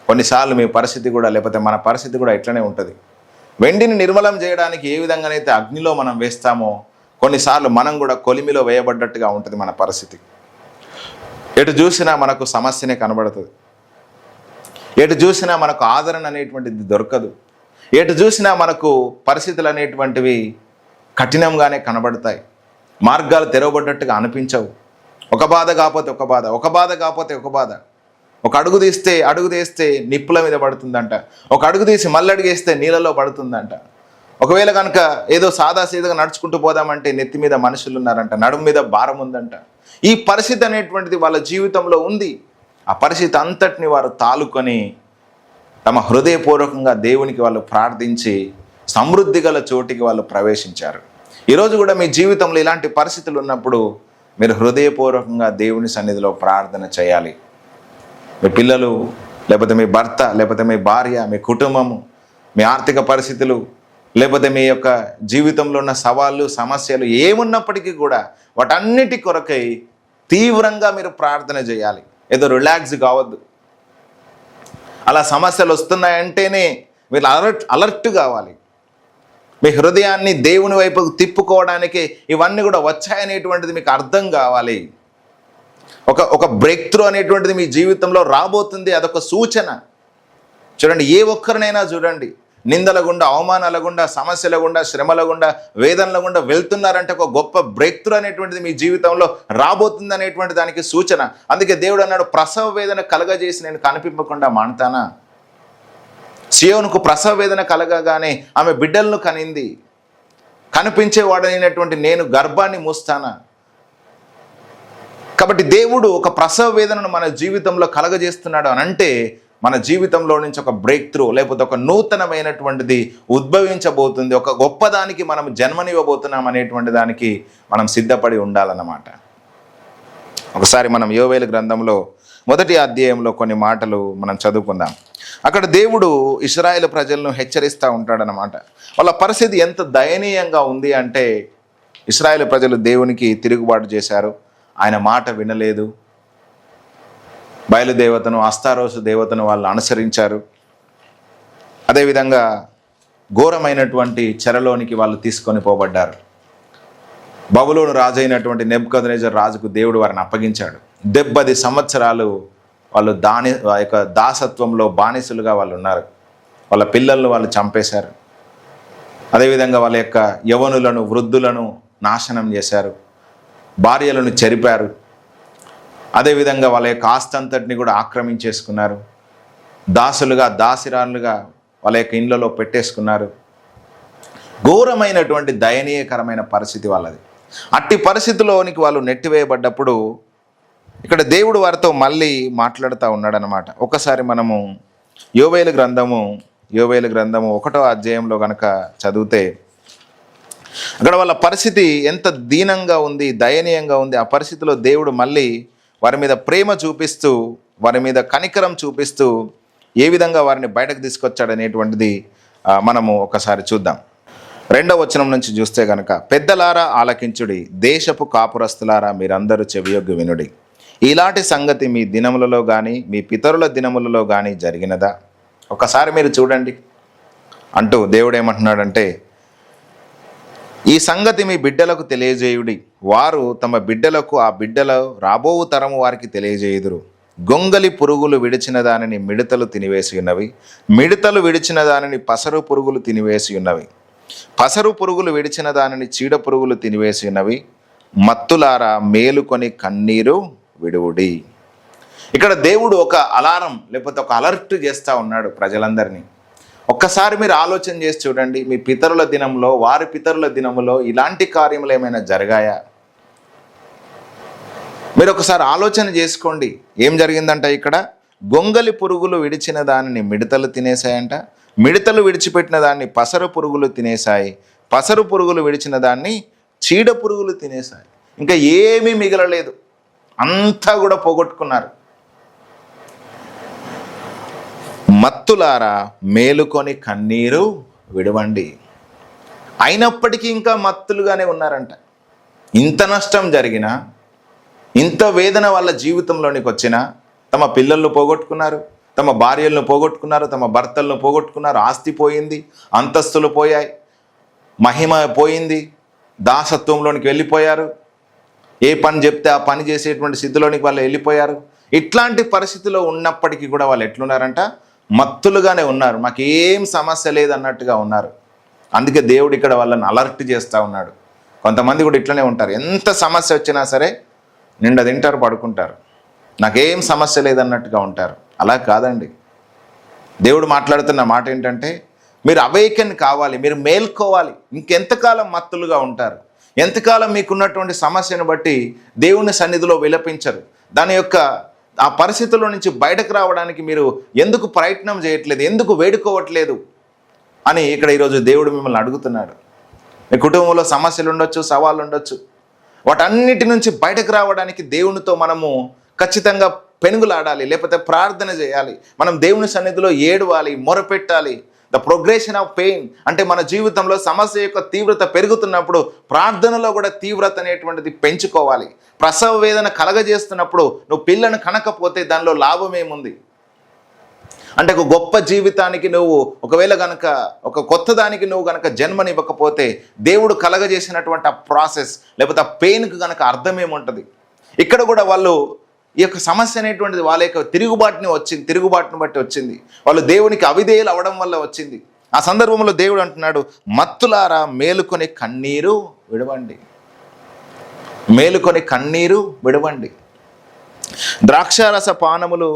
కొన్నిసార్లు మీ పరిస్థితి కూడా, లేకపోతే మన పరిస్థితి కూడా ఇట్లనే ఉంటుంది. వెండిని నిర్మలం చేయడానికి ఏ విధంగానైతే అగ్నిలో మనం వేస్తామో, కొన్నిసార్లు మనం కూడా కొలిమిలో వేయబడ్డట్టుగా ఉంటుంది మన పరిస్థితి. ఎటు చూసినా మనకు సమస్యనే కనబడుతుంది. ఎటు చూసినా మనకు ఆదరణ అనేటువంటిది దొరకదు. ఎటు చూసినా మనకు పరిస్థితులు అనేటువంటివి కఠినంగానే కనబడతాయి. మార్గాలు తెరవబడ్డట్టుగా అనిపించవు. ఒక బాధ కాకపోతే ఒక బాధ, ఒక బాధ కాకపోతే ఒక బాధ. ఒక అడుగు తీస్తే నిప్పుల మీద పడుతుందంట. ఒక అడుగు తీసి మళ్ళీ అడుగేస్తే నీళ్ళలో పడుతుందంట. ఒకవేళ కనుక ఏదో సాదాసీదగా నడుచుకుంటూ పోదామంటే నెత్తి మీద మనుషులు ఉన్నారంట, నడుము మీద భారం ఉందంట. ఈ పరిస్థితి అనేటువంటిది వాళ్ళ జీవితంలో ఉంది. ఆ పరిస్థితి అంతటిని వారు తాలుకొని తమ హృదయపూర్వకంగా దేవునికి వాళ్ళు ప్రార్థించి సమృద్ధి గల చోటికి వాళ్ళు ప్రవేశించారు. ఈరోజు కూడా మీ జీవితంలో ఇలాంటి పరిస్థితులు ఉన్నప్పుడు మీరు హృదయపూర్వకంగా దేవుని సన్నిధిలో ప్రార్థన చేయాలి. మీ పిల్లలు, లేకపోతే మీ భర్త, లేకపోతే మీ భార్య, మీ కుటుంబము, మీ ఆర్థిక పరిస్థితులు, లేకపోతే మీ యొక్క జీవితంలో ఉన్న సవాళ్ళు, సమస్యలు ఏమున్నప్పటికీ కూడా వాటన్నిటి కొరకై తీవ్రంగా మీరు ప్రార్థన చేయాలి. ఏదో రిలాక్స్ కావద్దు. అలా సమస్యలు వస్తున్నాయంటేనే మీరు అలర్ట్ కావాలి. మీ హృదయాన్ని దేవుని వైపుకు తిప్పుకోవడానికి ఇవన్నీ కూడా వచ్చాయనేటువంటిది మీకు అర్థం కావాలి. ఒక బ్రేక్ త్రూ అనేటువంటిది మీ జీవితంలో రాబోతుంది. అదొక సూచన. చూడండి, ఏ ఒక్కరినైనా చూడండి, నిందల గుండా, అవమానాల గుండా, సమస్యల గుండా, శ్రమల గుండా, వేదనల గుండా వెళ్తున్నారంటే ఒక గొప్ప బ్రేక్ త్రూ అనేటువంటిది మీ జీవితంలో రాబోతుంది అనేటువంటి దానికి సూచన. అందుకే దేవుడు అన్నాడు, ప్రసవ వేదన కలగజేసి నేను కనిపింపకుండా మానుతానా? సియోనుకు ప్రసవ వేదన కలగగానే ఆమె బిడ్డలను కనింది. కనిపించేవాడైనటువంటి నేను గర్భాన్ని మూస్తానా? కాబట్టి దేవుడు ఒక ప్రసవ వేదనను మన జీవితంలో కలగజేస్తున్నాడు అని అంటే మన జీవితంలో నుంచి ఒక బ్రేక్ త్రూ, లేకపోతే ఒక నూతనమైనటువంటిది ఉద్భవించబోతుంది. ఒక గొప్పదానికి మనం జన్మనివ్వబోతున్నాం అనేటువంటి దానికి మనం సిద్ధపడి ఉండాలన్నమాట. ఒకసారి మనం యోవేలు గ్రంథంలో 1వ అధ్యాయంలో కొన్ని మాటలు మనం చదువుకుందాం. అక్కడ దేవుడు ఇశ్రాయేలు ప్రజలను హెచ్చరిస్తూ ఉంటాడనమాట. వాళ్ళ పరిస్థితి ఎంత దయనీయంగా ఉంది అంటే, ఇశ్రాయేలు ప్రజలు దేవునికి తిరుగుబాటు చేశారు. ఆయన మాట వినలేదు. బయలుదేవతను, అస్తారోసు దేవతను వాళ్ళు అనుసరించారు. అదేవిధంగా ఘోరమైనటువంటి చెరలోనికి వాళ్ళు తీసుకొని పోబడ్డారు. బబులోను రాజు అయినటువంటి నెబుకద్నెజర్ రాజుకు దేవుడు వారిని అప్పగించాడు. 70 సంవత్సరాలు వాళ్ళు ఆ యొక్క దాసత్వంలో బానిసలుగా వాళ్ళు ఉన్నారు. వాళ్ళ పిల్లలను వాళ్ళు చంపేశారు. అదేవిధంగా వాళ్ళ యొక్క యవనులను, వృద్ధులను నాశనం చేశారు. భార్యలను చెరిపారు. అదేవిధంగా వాళ్ళ యొక్క ఆస్తి అంతటిని కూడా ఆక్రమించేసుకున్నారు. దాసులుగా, దాసిరాలుగా వాళ్ళ యొక్క ఇండ్లలో పెట్టేసుకున్నారు. ఘోరమైనటువంటి దయనీయకరమైన పరిస్థితి వాళ్ళది. అట్టి పరిస్థితిలోనికి వాళ్ళు నెట్టివేయబడ్డప్పుడు ఇక్కడ దేవుడు వారితో మళ్ళీ మాట్లాడుతూ ఉన్నాడనమాట. ఒకసారి మనము యోవేలు గ్రంథము 1వ అధ్యాయంలో కనుక చదివితే అక్కడ వాళ్ళ పరిస్థితి ఎంత దీనంగా ఉంది, దయనీయంగా ఉంది. ఆ పరిస్థితిలో దేవుడు మళ్ళీ వారి మీద ప్రేమ చూపిస్తూ, వారి మీద కనికరం చూపిస్తూ ఏ విధంగా వారిని బయటకు తీసుకొచ్చాడనేటువంటిది మనము ఒకసారి చూద్దాం. 2వ వచనం నుంచి చూస్తే కనుక, పెద్దలారా ఆలకించుడి, దేశపు కాపురస్తులారా మీరందరూ చెవియొగ్గు వినుడి. ఇలాంటి సంగతి మీ దినములలో కానీ మీ పితరుల దినములలో కానీ జరిగినదా? ఒకసారి మీరు చూడండి అంటూ దేవుడు ఏమంటున్నాడంటే, ఈ సంగతి మీ బిడ్డలకు తెలియజేయుడి, వారు తమ బిడ్డలకు ఆ బిడ్డల రాబోవు తరము వారికి తెలియజేయుదురు. గొంగలి పురుగులు విడిచిన దానిని మిడతలు తినివేసి ఉన్నవి, మిడతలు విడిచిన దానిని పసరు పురుగులు తినివేసి ఉన్నవి, పసరు పురుగులు విడిచిన దానిని చీడ పురుగులు తినివేసి ఉన్నవి. మత్తులారా మేలుకొని కన్నీరు విడువుడి. ఇక్కడ దేవుడు ఒక అలారం, లేకపోతే ఒక అలర్ట్ చేస్తూ ఉన్నాడు ప్రజలందరినీ. ఒక్కసారి మీరు ఆలోచన చేసి చూడండి, మీ పితరుల దినంలో, వారి పితరుల దినములో ఇలాంటి కార్యములు ఏమైనా జరిగాయా? మీరు ఒకసారి ఆలోచన చేసుకోండి, ఏం జరిగిందంట ఇక్కడ. గొంగలి పురుగులు విడిచిన దానిని మిడతలు తినేశాయంట, మిడతలు విడిచిపెట్టిన దాన్ని పసరు పురుగులు తినేశాయి, పసరు పురుగులు విడిచిన దాన్ని చీడ పురుగులు తినేశాయి. ఇంకా ఏమీ మిగలలేదు, అంతా కూడా పోగొట్టుకున్నారు. మత్తులారా మేలుకొని కన్నీరు విడవండి. అయినప్పటికీ ఇంకా మత్తులుగానే ఉన్నారంట. ఇంత నష్టం జరిగినా, ఇంత వేదన వాళ్ళ జీవితంలోనికి వచ్చినా, తమ పిల్లలను పోగొట్టుకున్నారు, తమ భార్యలను పోగొట్టుకున్నారు, తమ భర్తలను పోగొట్టుకున్నారు, ఆస్తి పోయింది, అంతస్తులు పోయాయి, మహిమ పోయింది, దాసత్వంలోనికి వెళ్ళిపోయారు, ఏ పని చెప్తే ఆ పని చేసేటువంటి స్థితిలోనికి వాళ్ళు వెళ్ళిపోయారు. ఇట్లాంటి పరిస్థితిలో ఉన్నప్పటికీ కూడా వాళ్ళు ఎట్లున్నారంట, మత్తులుగానే ఉన్నారు, మాకేం సమస్య లేదన్నట్టుగా ఉన్నారు. అందుకే దేవుడు ఇక్కడ వాళ్ళని అలర్ట్ చేస్తూ ఉన్నాడు. కొంతమంది కూడా ఇట్లనే ఉంటారు, ఎంత సమస్య వచ్చినా సరే నిండా తింటారు, పడుకుంటారు, నాకేం సమస్య లేదన్నట్టుగా ఉంటారు. అలా కాదండి. దేవుడు మాట్లాడుతున్న మాట ఏంటంటే, మీరు అవేకన్ కావాలి, మీరు మేల్కోవాలి. ఇంకెంతకాలం మత్తులుగా ఉంటారు? ఎంతకాలం మీకున్నటువంటి సమస్యను బట్టి దేవుని సన్నిధిలో విలపించరు? దాని యొక్క ఆ పరిస్థితుల్లో నుంచి బయటకు రావడానికి మీరు ఎందుకు ప్రయత్నం చేయట్లేదు, ఎందుకు వేడుకోవట్లేదు అని ఇక్కడ ఈరోజు దేవుడు మిమ్మల్ని అడుగుతున్నాడు. మీ కుటుంబంలో సమస్యలు ఉండొచ్చు, సవాళ్ళు ఉండొచ్చు. వాటన్నిటి నుంచి బయటకు రావడానికి దేవునితో మనము ఖచ్చితంగా పెనుగులాడాలి, లేకపోతే ప్రార్థన చేయాలి. మనం దేవుని సన్నిధిలో ఏడవాలి, మొరపెట్టాలి. ద ప్రోగ్రెషన్ ఆఫ్ పెయిన్ అంటే మన జీవితంలో సమస్య యొక్క తీవ్రత పెరుగుతున్నప్పుడు ప్రార్థనలో కూడా తీవ్రత అనేటువంటిది పెంచుకోవాలి. ప్రసవ వేదన కలగజేస్తున్నప్పుడు నువ్వు పిల్లను కనకపోతే దానిలో లాభం ఏముంది? అంటే ఒక గొప్ప జీవితానికి నువ్వు ఒకవేళ కనుక ఒక కొత్త దానికి నువ్వు కనుక జన్మనివ్వకపోతే దేవుడు కలగజేసినటువంటి ఆ ప్రాసెస్ లేకపోతే ఆ పెయిన్కి కనుక అర్థం ఏముంటుంది? ఇక్కడ కూడా వాళ్ళు ఈ యొక్క సమస్య అనేటువంటిది వాళ్ళ యొక్క తిరుగుబాటును బట్టి వచ్చింది. వాళ్ళు దేవునికి అవిధేయులు అవడం వల్ల వచ్చింది. ఆ సందర్భంలో దేవుడు అంటున్నాడు, మత్తులారా మేలుకొని కన్నీరు విడవండి, మేలుకొని కన్నీరు విడవండి. ద్రాక్షారస పానములు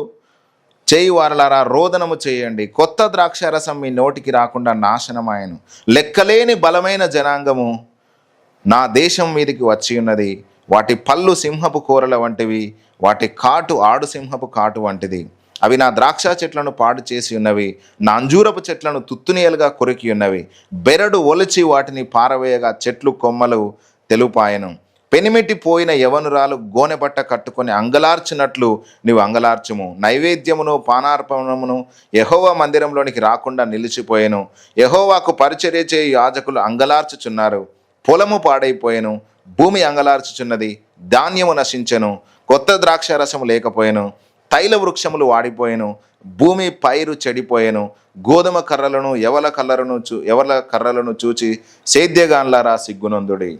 చేయువారలారా రోదనము చేయండి, కొత్త ద్రాక్షారసం మీ నోటికి రాకుండా నాశనమాయను. లెక్కలేని బలమైన జనాంగము నా దేశం మీదికి వచ్చి ఉన్నది. వాటి పళ్ళు సింహపు కూరల వంటివి, వాటి కాటు ఆడు సింహపు కాటు వంటిది. అవి నా ద్రాక్ష చెట్లను పాడు చేసి ఉన్నవి, నా అంజూరపు చెట్లను తుత్తునియలుగా కొరికి ఉన్నవి. బెరడు ఒలిచి వాటిని పారవేయగా చెట్లు కొమ్మలు తెలుపాయను. పెనిమిటి పోయిన యవనురాలు గోనెబట్ట కట్టుకొని అంగలార్చినట్లు నీవు అంగలార్చుము. నైవేద్యమును పానార్పణమును యెహోవా మందిరంలోనికి రాకుండా నిలిచిపోయాను. యెహోవాకు పరిచర్య చేయు యాజకులు అంగలార్చుచున్నారు. పొలము పాడైపోయాను, భూమి అంగలార్చుచున్నది, ధాన్యము నశించెను, కొత్త ద్రాక్ష రసము లేకపోయాను, తైల వృక్షములు వాడిపోయాను, భూమి పైరు చెడిపోయాను. గోధుమ కర్రలను ఎవల కర్రలను చూచి సేద్యగాన్లారా సిగ్గునందుడి.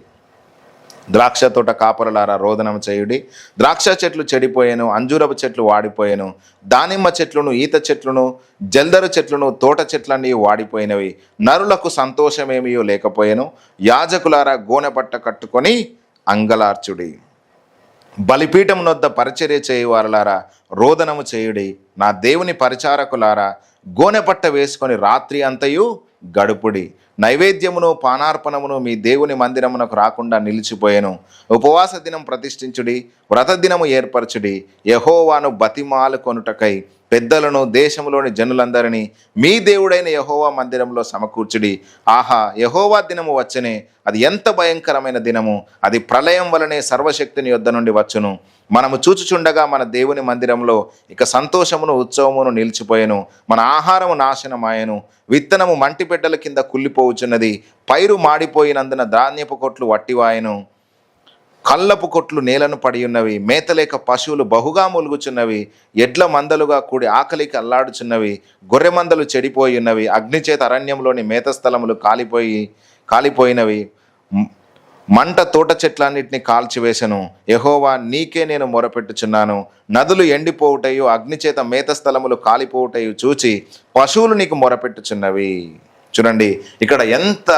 ద్రాక్ష తోట కాపరులారా రోదనం చేయుడి. ద్రాక్ష చెట్లు చెడిపోయాను, అంజూరపు చెట్లు వాడిపోయాను, దానిమ్మ చెట్లను, ఈత చెట్లను, జల్దరు చెట్లను, తోట చెట్లన్నీ వాడిపోయినవి. నరులకు సంతోషమేమియో లేకపోయాను. యాజకులారా గోనెపట్ట కట్టుకొని అంగలార్చుడి. బలిపీఠం నొద్ద పరిచర్య చేయువారులారా రోదనము చేయుడి. నా దేవుని పరిచారకులారా గోనెపట్ట వేసుకొని రాత్రి అంతయు గడుపుడి. నైవేద్యమును పానార్పణమును మీ దేవుని మందిరమునకు రాకుండా నిలిచిపోయాను. ఉపవాస దినం ప్రతిష్ఠించుడి, వ్రత దినము ఏర్పరచుడి. యెహోవాను బతిమాలు కొనుటకై పెద్దలను దేశంలోని జనులందరినీ మీ దేవుడైన యెహోవా మందిరంలో సమకూర్చుడి. ఆహా, యెహోవా దినము వచ్చనే, అది ఎంత భయంకరమైన దినము! అది ప్రళయం వలనే సర్వశక్తిని యొద్ద నుండి వచ్చును. మనము చూచుచుండగా మన దేవుని మందిరంలో ఇక సంతోషమును ఉత్సవమును నిలిచిపోయెను. మన ఆహారము నాశనమాయెను. విత్తనము మంటిపెట్టల కింద కుళ్ళిపోవచ్చున్నది. పైరు మాడిపోయినందున ధాన్యపు కొట్లు వట్టివాయెను. కళ్ళపు కొట్లు నేలను పడి ఉన్నవి. మేతలేక పశువులు బహుగా మూలుగుచున్నవి. ఎడ్ల మందలుగా కూడి ఆకలికి అల్లాడుచున్నవి. గొర్రె మందలు చెడిపోయి ఉన్నవి. అగ్నిచేత అరణ్యంలోని మేత స్థలములు కాలిపోయినవి. మంట తోట చెట్లన్నిటిని కాల్చివేశను. యెహోవా, నీకే నేను మొరపెట్టుచున్నాను. నదులు ఎండిపోవుటయు అగ్నిచేత మేత స్థలములు కాలిపోవుటయు చూచి పశువులు నీకు మొరపెట్టుచున్నవి. చూడండి, ఇక్కడ ఎంత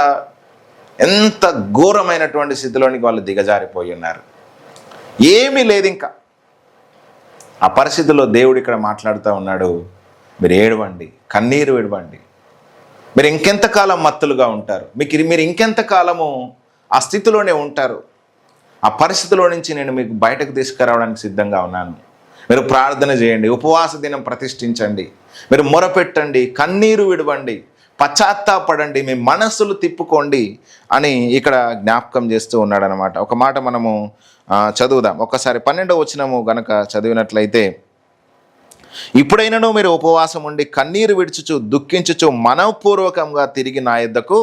ఘోరమైనటువంటి స్థితిలోనికి వాళ్ళు దిగజారిపోయి ఉన్నారు. ఏమీ లేదు ఇంకా. ఆ పరిస్థితుల్లో దేవుడు ఇక్కడ మాట్లాడుతూ ఉన్నాడు, మీరు ఏడవండి, కన్నీరు విడవండి. మీరు ఇంకెంతకాలం మత్తులుగా ఉంటారు? మీరు ఇంకెంతకాలము ఆ స్థితిలోనే ఉంటారు? ఆ పరిస్థితిలో నుంచి నేను మీకు బయటకు తీసుకురావడానికి సిద్ధంగా ఉన్నాను. మీరు ప్రార్థన చేయండి, ఉపవాస దినం ప్రతిష్ఠించండి, మీరు మొరపెట్టండి, కన్నీరు విడవండి, పశ్చాత్తాపడండి, మీ మనస్సులు తిప్పుకోండి అని ఇక్కడ జ్ఞాపకం చేస్తూ ఉన్నాడు అనమాట. ఒక మాట మనము చదువుదాం. ఒక్కసారి 12వ వచనము గనక చదివినట్లయితే, ఇప్పుడైనను మీరు ఉపవాసం ఉండి కన్నీరు విడుచుచు దుఃఖించుచు మనఃపూర్వకంగా తిరిగి నా యొద్దకు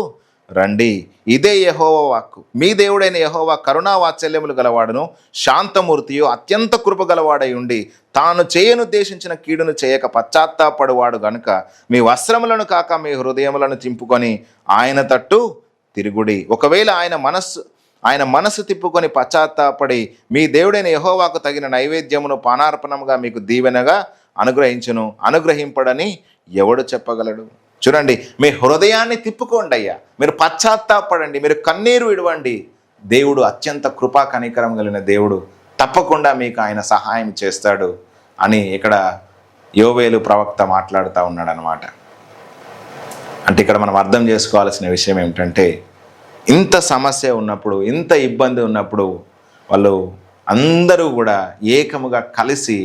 రండి. ఇదే యెహోవా వాక్కు. మీ దేవుడైన యెహోవా కరుణా వాత్సల్యములు గలవాడును, శాంతమూర్తియు, అత్యంత కృప గలవాడై ఉండి తాను చేయనుద్దేశించిన కీడును చేయక పశ్చాత్తాపడువాడు గనుక మీ వస్త్రములను కాక మీ హృదయములను చింపుకొని ఆయన తట్టు తిరుగుడి. ఒకవేళ ఆయన మనస్సు తిప్పుకొని పశ్చాత్తాపడి మీ దేవుడైన యెహోవాకు తగిన నైవేద్యమును పానార్పణముగా మీకు దీవెనగా అనుగ్రహింపడని ఎవడు చెప్పగలడు? చూడండి, మీ హృదయాన్ని తిప్పుకోండి అయ్యా, మీరు పశ్చాత్తాపడండి, మీరు కన్నీరు విడవండి. దేవుడు అత్యంత కృపా కనికరం కలిగిన దేవుడు, తప్పకుండా మీకు ఆయన సహాయం చేస్తాడు అని ఇక్కడ యోవేలు ప్రవక్త మాట్లాడుతూ ఉన్నాడు అనమాట. అంటే ఇక్కడ మనం అర్థం చేసుకోవాల్సిన విషయం ఏమిటంటే, ఇంత సమస్య ఉన్నప్పుడు, ఇంత ఇబ్బంది ఉన్నప్పుడు వాళ్ళు అందరూ కూడా ఏకముగా కలిసి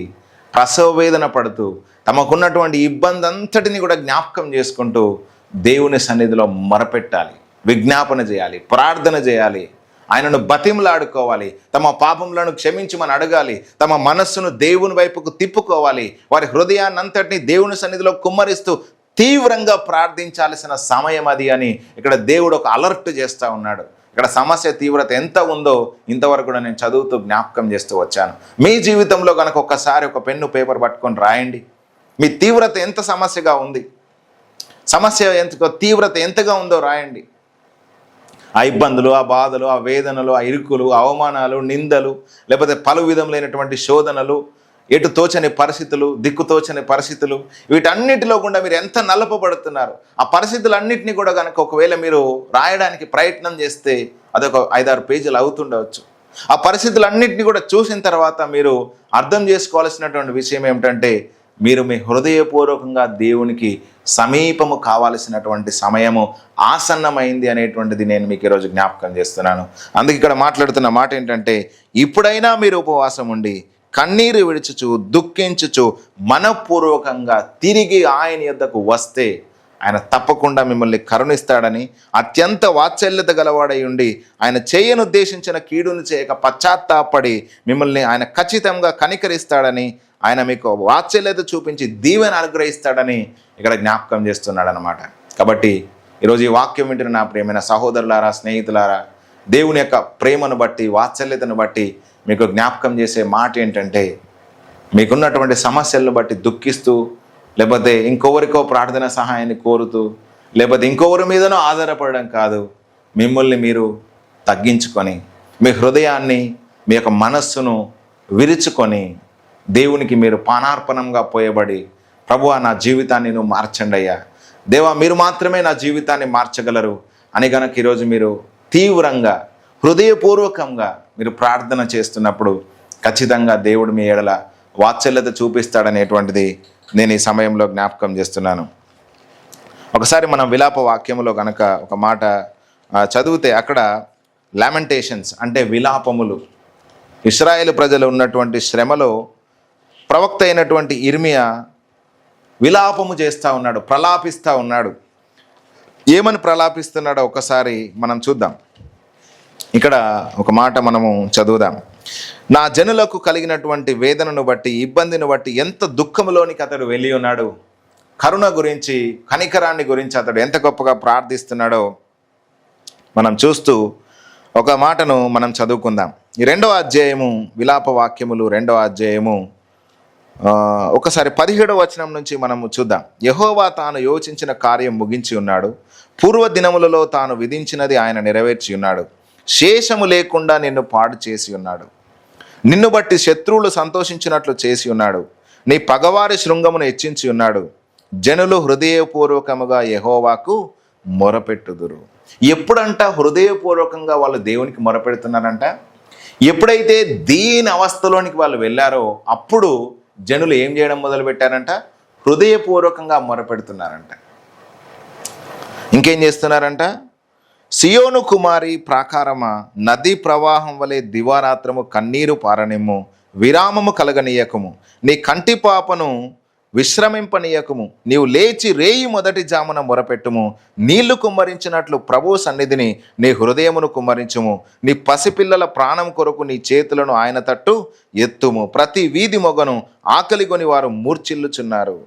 ప్రసవ వేదన పడుతూ తమకున్నటువంటి ఇబ్బంది అంతటిని కూడా జ్ఞాపకం చేసుకుంటూ దేవుని సన్నిధిలో మొరపెట్టాలి, విజ్ఞాపన చేయాలి, ప్రార్థన చేయాలి, ఆయనను బతిమలాడుకోవాలి, తమ పాపములను క్షమించమని అడగాలి, తమ మనస్సును దేవుని వైపుకు తిప్పుకోవాలి, వారి హృదయాన్ని అంతటిని దేవుని సన్నిధిలో కుమ్మరిస్తూ తీవ్రంగా ప్రార్థించాల్సిన సమయం అది అని ఇక్కడ దేవుడు ఒక అలర్ట్ చేస్తూ ఉన్నాడు. ఇక్కడ సమస్య తీవ్రత ఎంత ఉందో ఇంతవరకు కూడా నేను చదువుతూ జ్ఞాపకం చేస్తూ వచ్చాను. మీ జీవితంలో కనుక ఒక్కసారి ఒక పెన్ను పేపర్ పట్టుకొని రాయండి, మీ తీవ్రత ఎంత సమస్యగా ఉంది, సమస్య ఎంత తీవ్రత ఎంతగా ఉందో రాయండి. ఆ ఇబ్బందులు, ఆ బాధలు, ఆ వేదనలు, ఆ ఇరుకులు, అవమానాలు, నిందలు, లేకపోతే పలు విధములైనటువంటి శోధనలు, ఎటు తోచని పరిస్థితులు, దిక్కుతోచని పరిస్థితులు, వీటన్నిటిలో కూడా మీరు ఎంత నలపబడుతున్నారు. ఆ పరిస్థితులన్నింటినీ కూడా కనుక ఒకవేళ మీరు రాయడానికి ప్రయత్నం చేస్తే అదొక 5-6 పేజీలు అవుతుండవచ్చు. ఆ పరిస్థితులన్నింటినీ కూడా చూసిన తర్వాత మీరు అర్థం చేసుకోవాల్సినటువంటి విషయం ఏమిటంటే, మీరు మీ హృదయపూర్వకంగా దేవునికి సమీపము కావాల్సినటువంటి సమయము ఆసన్నమైంది అనేటువంటిది నేను మీకు ఈరోజు జ్ఞాపకం చేస్తున్నాను. అందుకే ఇక్కడ మాట్లాడుతున్న మాట ఏంటంటే, ఇప్పుడైనా మీరు ఉపవాసం ఉండి కన్నీరు విడుచుచు దుఃఖించుచు మనఃపూర్వకంగా తిరిగి ఆయన యొద్దకు వస్తే ఆయన తప్పకుండా మిమ్మల్ని కరుణిస్తాడని, అత్యంత వాత్సల్యత గలవాడై ఉండి ఆయన చేయనుద్దేశించిన కీడును చేయక పశ్చాత్తాపడి మిమ్మల్ని ఆయన ఖచ్చితంగా కనికరిస్తాడని, ఆయన మీకు వాత్సల్యత చూపించి దీవెన అనుగ్రహిస్తాడని ఇక్కడ జ్ఞాపకం చేస్తున్నాడు అనమాట. కాబట్టి ఈరోజు ఈ వాక్యం వింటున్న నా ప్రియమైన సహోదరులారా, స్నేహితులారా, దేవుని యొక్క ప్రేమను బట్టి, వాత్సల్యతను బట్టి మీకు జ్ఞాపకం చేసే మాట ఏంటంటే, మీకున్నటువంటి సమస్యలను బట్టి దుఃఖిస్తూ, లేకపోతే ఇంకొవరికో ప్రార్థన సహాయాన్ని కోరుతూ, లేకపోతే ఇంకొవరి మీదనో ఆధారపడడం కాదు, మిమ్మల్ని మీరు తగ్గించుకొని మీ హృదయాన్ని, మీ యొక్క మనస్సును విరుచుకొని దేవునికి మీరు పానార్పణంగా పోయబడి, ప్రభువా నా జీవితాన్ని నువ్వు మార్చండి అయ్యా, దేవా మీరు మాత్రమే నా జీవితాన్ని మార్చగలరు అని గనక ఈరోజు మీరు తీవ్రంగా హృదయపూర్వకంగా మీరు ప్రార్థన చేస్తున్నప్పుడు ఖచ్చితంగా దేవుడు మీ ఎడల వాత్సల్యత చూపిస్తాడనేటువంటిది నేను ఈ సమయంలో జ్ఞాపకం చేస్తున్నాను. ఒకసారి మనం విలాప వాక్యములో కనుక ఒక మాట చదివితే అక్కడ లామెంటేషన్స్ అంటే విలాపములు, ఇశ్రాయేలు ప్రజలు ఉన్నటువంటి శ్రమలో ప్రవక్త అయినటువంటి ఇర్మియా విలాపము చేస్తూ ఉన్నాడు, ప్రలాపిస్తూ ఉన్నాడు. ఏమని ప్రలాపిస్తున్నాడో ఒకసారి మనం చూద్దాం. ఇక్కడ ఒక మాట మనము చదువుదాం. నా జనులకు కలిగినటువంటి వేదనను బట్టి, ఇబ్బందిని బట్టి ఎంత దుఃఖంలోనికి అతడు వెళ్ళి ఉన్నాడు. కరుణ గురించి, కనికరాన్ని గురించి అతడు ఎంత గొప్పగా ప్రార్థిస్తున్నాడో మనం చూస్తూ ఒక మాటను మనం చదువుకుందాం. ఈ 2వ అధ్యాయము విలాప వాక్యములు 2వ అధ్యాయము ఒకసారి 17వ వచనం నుంచి మనము చూద్దాం. యెహోవా తాను యోచించిన కార్యం ముగించి ఉన్నాడు, పూర్వ దినములలో తాను విధించినది ఆయన నెరవేర్చి ఉన్నాడు. శేషము లేకుండా నిన్ను పాడు చేసి ఉన్నాడు, నిన్ను బట్టి శత్రువులు సంతోషించినట్లు చేసి ఉన్నాడు, నీ పగవారి శృంగమును హెచ్చించి ఉన్నాడు. జనులు హృదయపూర్వకముగా యెహోవాకు మొరపెట్టుదురు. ఎప్పుడంట హృదయపూర్వకంగా వాళ్ళు దేవునికి మొరపెడుతున్నారంట? ఎప్పుడైతే దీని అవస్థలోనికి వాళ్ళు వెళ్ళారో అప్పుడు జనులు ఏం చేయడం మొదలుపెట్టారంట? హృదయపూర్వకంగా మొరపెడుతున్నారంట. ఇంకేం చేస్తున్నారంట? సియోను కుమారి ప్రాకారమా, నదీ ప్రవాహం వలె దివారాత్రము కన్నీరు పారనిమ్ము, విరామము కలగనీయకము, నీ కంటి పాపను విశ్రమింపనీయకము, నీవు లేచి రేయి మొదటి జామున మొరపెట్టుము, నీళ్లు కుమ్మరించినట్లు ప్రభు సన్నిధిని నీ హృదయమును కుమ్మరించుము, నీ పసిపిల్లల ప్రాణం కొరకు నీ చేతులను ఆయన తట్టు ఎత్తుము, ప్రతి వీధి మొగను ఆకలిగొని వారు మూర్ఛిల్లుచున్నారు.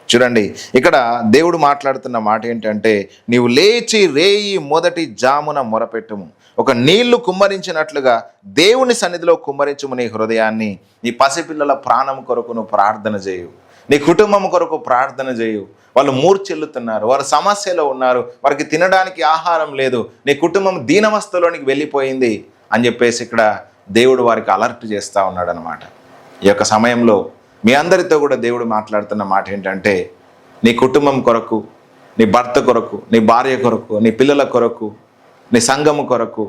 చూడండి, ఇక్కడ దేవుడు మాట్లాడుతున్న మాట ఏంటంటే, నీవు లేచి రేయి మొదటి జామున మొరపెట్టుము. ఒక నీళ్లు కుమ్మరించినట్లుగా దేవుని సన్నిధిలో కుమ్మరించుము నీ హృదయాన్ని. నీ పసిపిల్లల ప్రాణం కొరకు నువ్వు ప్రార్థన చేయు, నీ కుటుంబం కొరకు ప్రార్థన చేయు. వాళ్ళు మూర్ఛిల్లుతున్నారు, వారు సమస్యలో ఉన్నారు, వారికి తినడానికి ఆహారం లేదు, నీ కుటుంబం దీనవస్థలోనికి వెళ్ళిపోయింది అని చెప్పేసి ఇక్కడ దేవుడు వారికి అలర్ట్ చేస్తూ ఉన్నాడు అనమాట. ఈ యొక్క సమయంలో మీ అందరితో కూడా దేవుడు మాట్లాడుతున్న మాట ఏంటంటే, నీ కుటుంబం కొరకు, నీ భర్త కొరకు, నీ భార్య కొరకు, నీ పిల్లల కొరకు, నీ సంఘము కొరకు,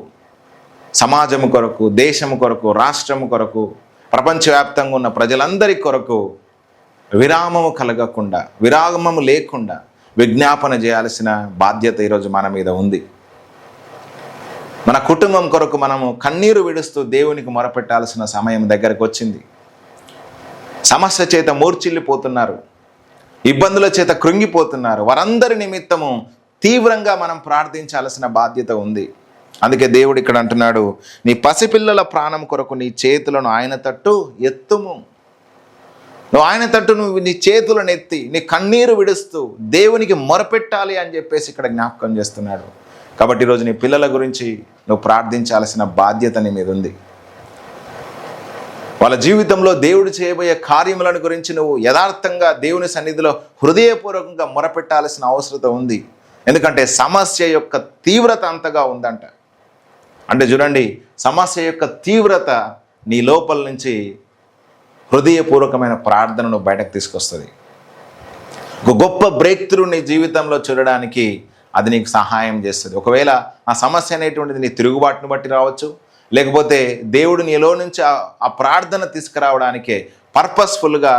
సమాజము కొరకు, దేశము కొరకు, రాష్ట్రము కొరకు, ప్రపంచవ్యాప్తంగా ఉన్న ప్రజలందరి కొరకు విరామము కలగకుండా, విరామము లేకుండా విజ్ఞాపన చేయాల్సిన బాధ్యత ఈరోజు మన మీద ఉంది. మన కుటుంబం కొరకు మనము కన్నీరు విడుస్తూ దేవునికి మొరపెట్టాల్సిన సమయం దగ్గరకు వచ్చింది. సమస్య చేత మూర్ఛిల్లిపోతున్నారు, ఇబ్బందుల చేత కృంగిపోతున్నారు, వారందరి నిమిత్తము తీవ్రంగా మనం ప్రార్థించాల్సిన బాధ్యత ఉంది. అందుకే దేవుడు ఇక్కడ అంటున్నాడు, నీ పసిపిల్లల ప్రాణం కొరకు నీ చేతులను ఆయన తట్టు ఎత్తుము. నువ్వు ఆయన తట్టు నువ్వు నీ చేతులను ఎత్తి నీ కన్నీరు విడుస్తూ దేవునికి మొరపెట్టాలి అని చెప్పేసి ఇక్కడ జ్ఞాపకం చేస్తున్నాడు. కాబట్టి ఈరోజు నీ పిల్లల గురించి నువ్వు ప్రార్థించాల్సిన బాధ్యత నీ మీద ఉంది. వాళ్ళ జీవితంలో దేవుడు చేయబోయే కార్యములను గురించి నువ్వు యథార్థంగా దేవుని సన్నిధిలో హృదయపూర్వకంగా మొరపెట్టాల్సిన అవసరం ఉంది. ఎందుకంటే సమస్య యొక్క తీవ్రత అంతగా ఉందంట. అంటే చూడండి, సమస్య యొక్క తీవ్రత నీ లోపల నుంచి హృదయపూర్వకమైన ప్రార్థనను బయటకు తీసుకొస్తుంది. ఒక గొప్ప బ్రేక్ త్రూ నీ జీవితంలో చూడడానికి అది నీకు సహాయం చేస్తుంది. ఒకవేళ ఆ సమస్య అనేటువంటిది నీ తిరుగుబాటును బట్టి రావచ్చు, లేకపోతే దేవుడు నీలో నుంచి ఆ ప్రార్థన తీసుకురావడానికే పర్పస్ఫుల్గా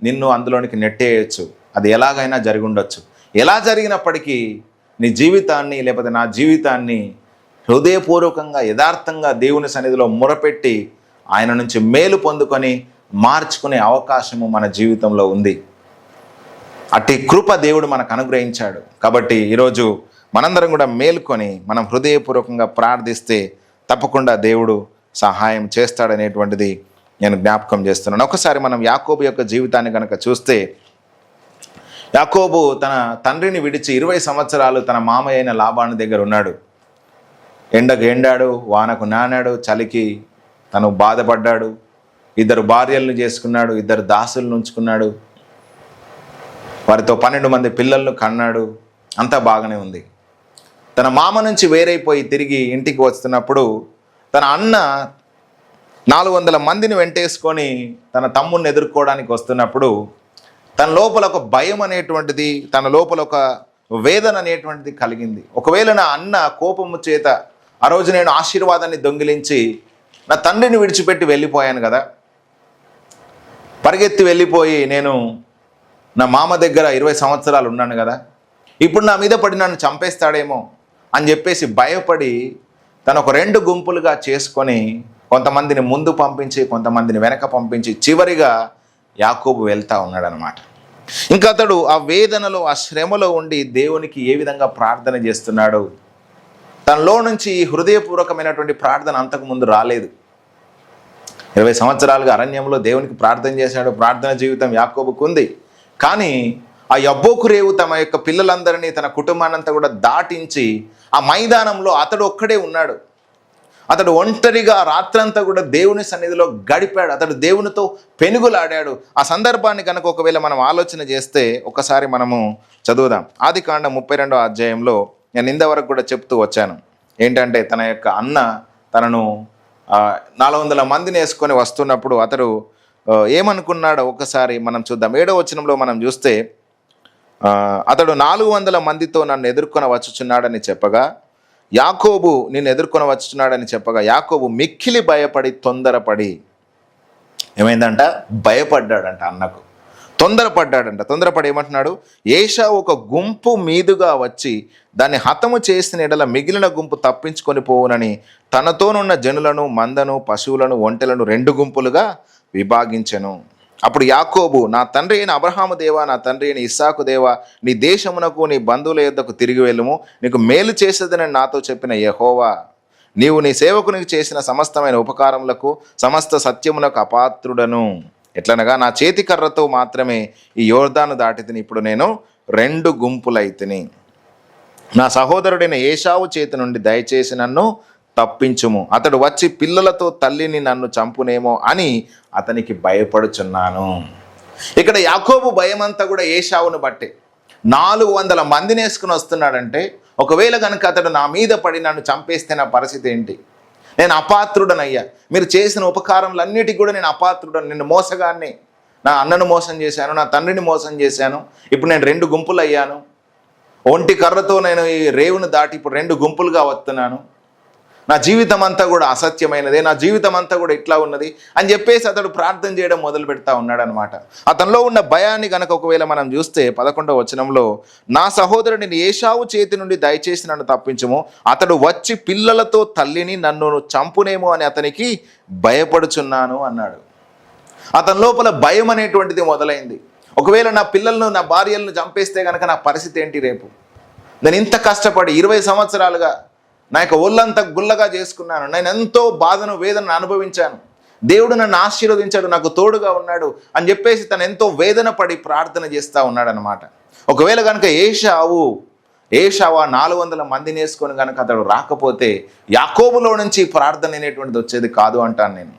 నిన్ను అందులోనికి నెట్టేయచ్చు. అది ఎలాగైనా జరిగి ఉండొచ్చు. ఎలా జరిగినప్పటికీ నీ జీవితాన్ని, లేకపోతే నా జీవితాన్ని హృదయపూర్వకంగా యథార్థంగా దేవుని సన్నిధిలో మొరపెట్టి ఆయన నుంచి మేలు పొందుకొని మార్చుకునే అవకాశము మన జీవితంలో ఉంది. అట్టి కృప దేవుడు మనకు అనుగ్రహించాడు. కాబట్టి ఈరోజు మనందరం కూడా మేలుకొని మనం హృదయపూర్వకంగా ప్రార్థిస్తే తప్పకుండా దేవుడు సహాయం చేస్తాడనేటువంటిది నేను జ్ఞాపకం చేస్తున్నాను. ఒకసారి మనం యాకోబు యొక్క జీవితాన్ని కనుక చూస్తే, యాకోబు తన తండ్రిని విడిచి 20 సంవత్సరాలు తన మామయ్య అయిన లాబాను దగ్గర ఉన్నాడు. ఎండకు ఎండాడు, వానకు నానాడు, చలికి తను బాధపడ్డాడు, 2 భార్యలను చేసుకున్నాడు, 2 దాసులను ఉంచుకున్నాడు, వారితో 12 మంది పిల్లలను కన్నాడు. అంతా బాగానే ఉంది. తన మామ నుంచి వేరైపోయి తిరిగి ఇంటికి వస్తున్నప్పుడు తన అన్న 400 మందిని వెంటేసుకొని తన తమ్ముడిని ఎదుర్కోవడానికి వస్తున్నప్పుడు తన లోపల ఒక భయం అనేటువంటిది, తన లోపల ఒక వేదన అనేటువంటిది కలిగింది. ఒకవేళ నా అన్న కోపము చేత ఆ రోజు నేను ఆశీర్వాదాన్ని దొంగిలించి నా తండ్రిని విడిచిపెట్టి వెళ్ళిపోయాను కదా, పరిగెత్తి వెళ్ళిపోయి నేను నా మామ దగ్గర 20 సంవత్సరాలు ఉన్నాను కదా, ఇప్పుడు నా మీద పడి నన్ను చంపేస్తాడేమో అని చెప్పేసి భయపడి తను ఒక 2 గుంపులుగా చేసుకొని కొంతమందిని ముందు పంపించి కొంతమందిని వెనక పంపించి చివరిగా యాకోబు వెళ్తూ ఉన్నాడనమాట. ఇంకా అతడు ఆ వేదనలో, ఆ శ్రమలో ఉండి దేవునికి ఏ విధంగా ప్రార్థన చేస్తున్నాడు. తనలో నుంచి హృదయపూర్వకమైనటువంటి ప్రార్థన అంతకుముందు రాలేదు. 20 సంవత్సరాలుగా అరణ్యంలో దేవునికి ప్రార్థన చేశాడు. ప్రార్థన జీవితం యాకోబుకు ఉంది. కానీ ఆ యబ్బోకు రేవు తమ యొక్క పిల్లలందరినీ, తన కుటుంబాన్నంతా కూడా దాటించి ఆ మైదానంలో అతడు ఒక్కడే ఉన్నాడు. అతడు ఒంటరిగా రాత్రంతా కూడా దేవుని సన్నిధిలో గడిపాడు. అతడు దేవునితో పెనుగులాడాడు. ఆ సందర్భాన్ని కనుక ఒకవేళ మనం ఆలోచన చేస్తే ఒకసారి మనము చదువుదాం. ఆదికాండం 32వ అధ్యాయంలో నేను ఇంతవరకు కూడా చెప్తూ వచ్చాను. ఏంటంటే తన యొక్క అన్న తనను 400 మందిని వేసుకొని వస్తున్నప్పుడు అతడు ఏమనుకున్నాడో ఒకసారి మనం చూద్దాం. 7వ వచనంలో మనం చూస్తే, అతడు 400 మందితో నన్ను ఎదుర్కొని వచ్చుచున్నాడని చెప్పగా యాకోబు నిన్ను ఎదుర్కొని వచ్చుచున్నాడని చెప్పగా యాకోబు మిక్కిలి భయపడి తొందరపడి ఏమైందంట, భయపడ్డాడంట. అన్నకు తొందరపడి ఏమంటున్నాడు, ఏశావు ఒక గుంపు మీదుగా వచ్చి దాన్ని హతము చేసిన ఎడల మిగిలిన గుంపు తప్పించుకొని పోవునని తనతోనున్న జనులను, మందను, పశువులను, ఒంటెలను 2 గుంపులుగా విభాగించెను. అప్పుడు యాకోబు, నా తండ్రి అయిన అబ్రహాము దేవా, నా తండ్రి అయిన ఇస్సాకు దేవా, నీ దేశమునకు నీ బంధువుల యొద్దకు తిరిగి వెళ్ళుము. నీకు మేలు చేసేదని నాతో చెప్పిన యెహోవా, నీవు నీ సేవకునికి చేసిన సమస్తమైన ఉపకారములకు సమస్త సత్యమునకు అపాత్రుడను. ఎట్లనగా నా చేతి కర్రతో మాత్రమే ఈ యోర్దాను దాటితిని, ఇప్పుడు నేను 2 గుంపులైతిని. నా సహోదరుడైన ఏశావు చేతి నుండి దయచేసి నన్ను తప్పించుము. అతడు వచ్చి పిల్లలతో తల్లిని నన్ను చంపునేమో అని అతనికి భయపడుచున్నాను. ఇక్కడ యాకోబు భయమంతా కూడా ఏశావును బట్టే. 400 మందిని వేసుకుని వస్తున్నాడంటే, ఒకవేళ కనుక అతడు నా మీద పడి నన్ను చంపేస్తే నా పరిస్థితి ఏంటి? నేను అపాత్రుడనయ్యా, మీరు చేసిన ఉపకారములన్నిటికీ కూడా నేను అపాత్రుడను, నేను మోసగాన్ని. నా అన్నను మోసం చేశాను, నా తండ్రిని మోసం చేశాను, ఇప్పుడు నేను 2 గుంపులు అయ్యాను. ఒంటి కర్రతో నేను ఈ రేవును దాటి ఇప్పుడు 2 గుంపులుగా వస్తున్నాను. నా జీవితం అంతా కూడా అసత్యమైనదే, నా జీవితం అంతా కూడా ఇట్లా ఉన్నది అని చెప్పేసి అతడు ప్రార్థన చేయడం మొదలు పెడతా ఉన్నాడు అనమాట. అతనిలో ఉన్న భయాన్ని కనుక ఒకవేళ మనం చూస్తే 11వ వచనంలో, నా సహోదరుడిని ఏశావు చేతి నుండి దయచేసి నన్ను తప్పించుము. అతడు వచ్చి పిల్లలతో తల్లిని నన్ను చంపునేమో అని అతనికి భయపడుచున్నాను అన్నాడు. అతని లోపల భయం అనేటువంటిది మొదలైంది. ఒకవేళ నా పిల్లలను, నా భార్యలను చంపేస్తే కనుక నా పరిస్థితి ఏంటి రేపు? నేను ఇంత కష్టపడి 20 సంవత్సరాలుగా నా యొక్క ఒళ్ళంతా గుల్లగా చేసుకున్నాను, నేను ఎంతో బాధను, వేదనను అనుభవించాను, దేవుడు నన్ను ఆశీర్వదించాడు, నాకు తోడుగా ఉన్నాడు అని చెప్పేసి తను ఎంతో వేదన పడి ప్రార్థన చేస్తూ ఉన్నాడు అనమాట. ఒకవేళ కనుక ఏశావు 400 మందిని వేసుకొని కనుక అతడు రాకపోతే యాకోబులో నుంచి ప్రార్థన అనేటువంటిది వచ్చేది కాదు అంటాను నేను.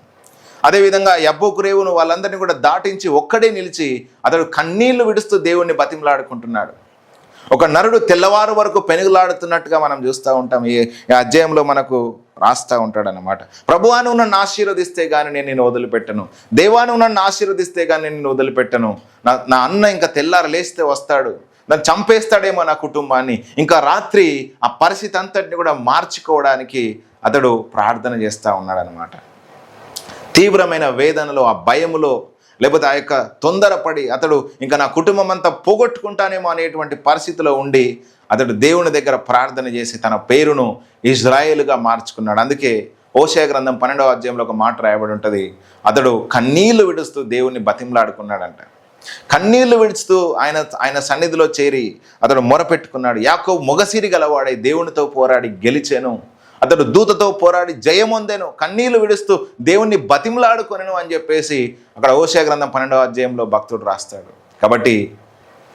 అదేవిధంగా యబ్బోకు రేవును వాళ్ళందరినీ కూడా దాటించి ఒక్కడే నిలిచి అతడు కన్నీళ్లు విడుస్తూ దేవుణ్ణి బతిమలాడుకుంటున్నాడు. ఒక నరుడు తెల్లవారు వరకు పెనుగులాడుతున్నట్టుగా మనం చూస్తూ ఉంటాం. ఈ అధ్యాయంలో మనకు రాస్తూ ఉంటాడు అన్నమాట. ప్రభువా, నువ్వు నన్ను ఆశీర్వదిస్తే కానీ నేను నిన్ను వదిలిపెట్టను, దేవా నువ్వు నన్ను ఆశీర్వదిస్తే కానీ నేను నిన్ను వదిలిపెట్టను. నా అన్న ఇంకా తెల్లారు లేస్తే వస్తాడు, నన్ను చంపేస్తాడేమో నా కుటుంబాన్ని. ఇంకా రాత్రి ఆ పరిస్థితి అంతటిని కూడా మార్చుకోవడానికి అతడు ప్రార్థన చేస్తూ ఉన్నాడు అనమాట. తీవ్రమైన వేదనలో, ఆ భయములో, లేకపోతే ఆ యొక్క తొందరపడి అతడు ఇంకా నా కుటుంబం అంతా పోగొట్టుకుంటానేమో అనేటువంటి పరిస్థితిలో ఉండి అతడు దేవుని దగ్గర ప్రార్థన చేసి తన పేరును ఇజ్రాయేలుగా మార్చుకున్నాడు. అందుకే హోషేయ గ్రంథం 12వ అధ్యాయంలో ఒక మాట రాయబడి ఉంటుంది, అతడు కన్నీళ్లు విడుస్తూ దేవుణ్ణి బతిమలాడుకున్నాడంట. కన్నీళ్లు విడుస్తూ ఆయన సన్నిధిలో చేరి అతడు మొరపెట్టుకున్నాడు. యాకోబు మొగసిరి గలవాడై దేవునితో పోరాడి గెలిచెను, అతడు దూతతో పోరాడి జయమొందెను, కన్నీళ్లు విడుస్తూ దేవుణ్ణి బతిమలాడుకొనెను అని చెప్పేసి అక్కడ హోషేయ గ్రంథం 12వ అధ్యాయంలో భక్తుడు రాస్తాడు. కాబట్టి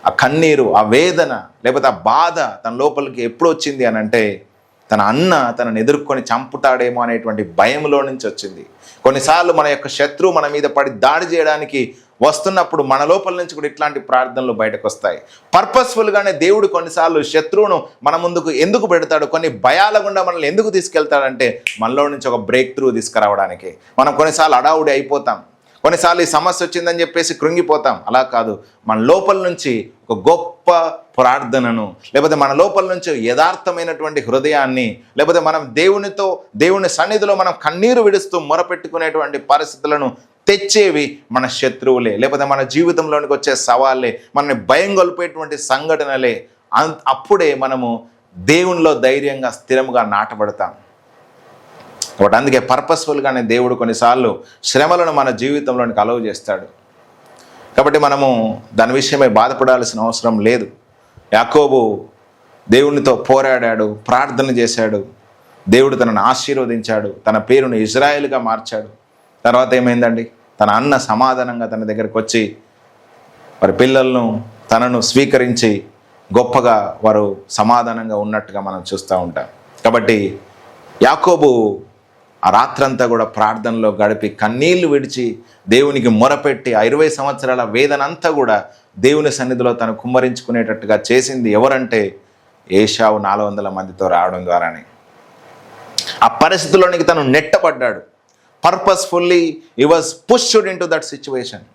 ఆ కన్నీరు, ఆ వేదన, లేకపోతే ఆ బాధ తన లోపలికి ఎప్పుడు వచ్చింది అని అంటే, తన అన్న తనను ఎదుర్కొని చంపుతాడేమో అనేటువంటి భయంలో నుంచి వచ్చింది. కొన్నిసార్లు మన యొక్క శత్రువు మన మీద పడి దాడి చేయడానికి వస్తున్నప్పుడు మన లోపల నుంచి కూడా ఇట్లాంటి ప్రార్థనలు బయటకు వస్తాయి. పర్పస్ఫుల్గానే దేవుడు కొన్నిసార్లు శత్రువును మన ముందుకు ఎందుకు పెడతాడు, కొన్ని భయాల గుండా మనల్ని ఎందుకు తీసుకెళ్తాడంటే మనలో నుంచి ఒక బ్రేక్ త్రూ తీసుకురావడానికి. మనం కొన్నిసార్లు అడావుడి అయిపోతాం, కొన్నిసార్లు ఈ సమస్య వచ్చిందని చెప్పేసి కృంగిపోతాం. అలా కాదు, మన లోపల నుంచి ఒక గొప్ప ప్రార్థనను, లేకపోతే మన లోపల నుంచి యథార్థమైనటువంటి హృదయాన్ని, లేకపోతే మనం దేవుని సన్నిధిలో మనం కన్నీరు విడుస్తూ మొరపెట్టుకునేటువంటి పరిస్థితులను తెచ్చేవి మన శత్రువులే, లేకపోతే మన జీవితంలోనికి వచ్చే సవాళ్ళే, మనని భయం గొల్పేటువంటి సంఘటనలే. అప్పుడే మనము దేవునిలో ధైర్యంగా స్థిరంగా నాటబడతాం. కాబట్టి అందుకే పర్పస్ఫుల్గానే దేవుడు కొన్నిసార్లు శ్రమలను మన జీవితంలోనికి అలౌ చేస్తాడు. కాబట్టి మనము దాని విషయమై బాధపడాల్సిన అవసరం లేదు. యాకోబు దేవునితో పోరాడాడు, ప్రార్థన చేశాడు, దేవుడు తనను ఆశీర్వదించాడు, తన పేరును ఇజ్రాయేలుగా మార్చాడు. తర్వాత ఏమైందండి, తన అన్న సమాధానంగా తన దగ్గరకు వచ్చి వారి పిల్లలను తనను స్వీకరించి గొప్పగా వారు సమాధానంగా ఉన్నట్టుగా మనం చూస్తూ ఉంటాం. కాబట్టి యాకోబు ఆ రాత్రంతా కూడా ప్రార్థనలో గడిపి కన్నీళ్లు విడిచి దేవునికి మొరపెట్టి ఆ 20 సంవత్సరాల వేదనంతా కూడా దేవుని సన్నిధిలో తను కుమ్మరించుకునేటట్టుగా చేసింది ఎవరంటే ఏశావు 400 మందితో రావడం ద్వారానే. ఆ పరిస్థితిలోనికి తను నెట్టబడ్డాడు. Purposefully he was pushed into that situation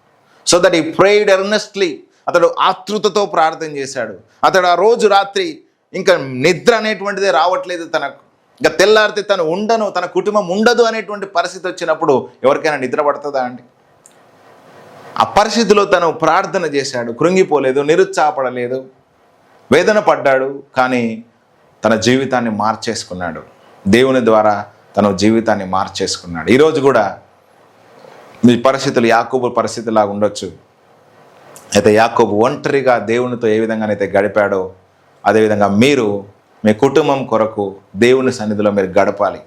so that he prayed earnestly. అతడు ఆతృతతో ప్రార్థన చేశాడు. అతడు ఆ రోజు రాత్రి ఇంకా నిద్ర అనేటువంటిదే రావట్లేదు తనకు. ఇంకా తెల్లారితే తను ఉండను, తన కుటుంబం ఉండదు అనేటువంటి పరిస్థితి వచ్చినప్పుడు ఎవరికైనా నిద్ర పడుతుందా అండి? ఆ పరిస్థితిలో తను ప్రార్థన చేశాడు, కృంగిపోలేదు, నిరుత్సాహపడలేదు, వేదన పడ్డాడు, కానీ తన జీవితాన్ని మార్చేసుకున్నాడు. దేవుని ద్వారా తన జీవితాన్ని మార్చేసుకున్నాడు. ఈరోజు కూడా మీ పరిస్థితులు యాకోబు పరిస్థితిలాగా ఉండొచ్చు. అయితే యాకోబు ఒంటరిగా దేవునితో ఏ విధంగానైతే గడిపాడో అదేవిధంగా మీరు మీ కుటుంబం కొరకు దేవుని సన్నిధిలో మీరు గడపాలి.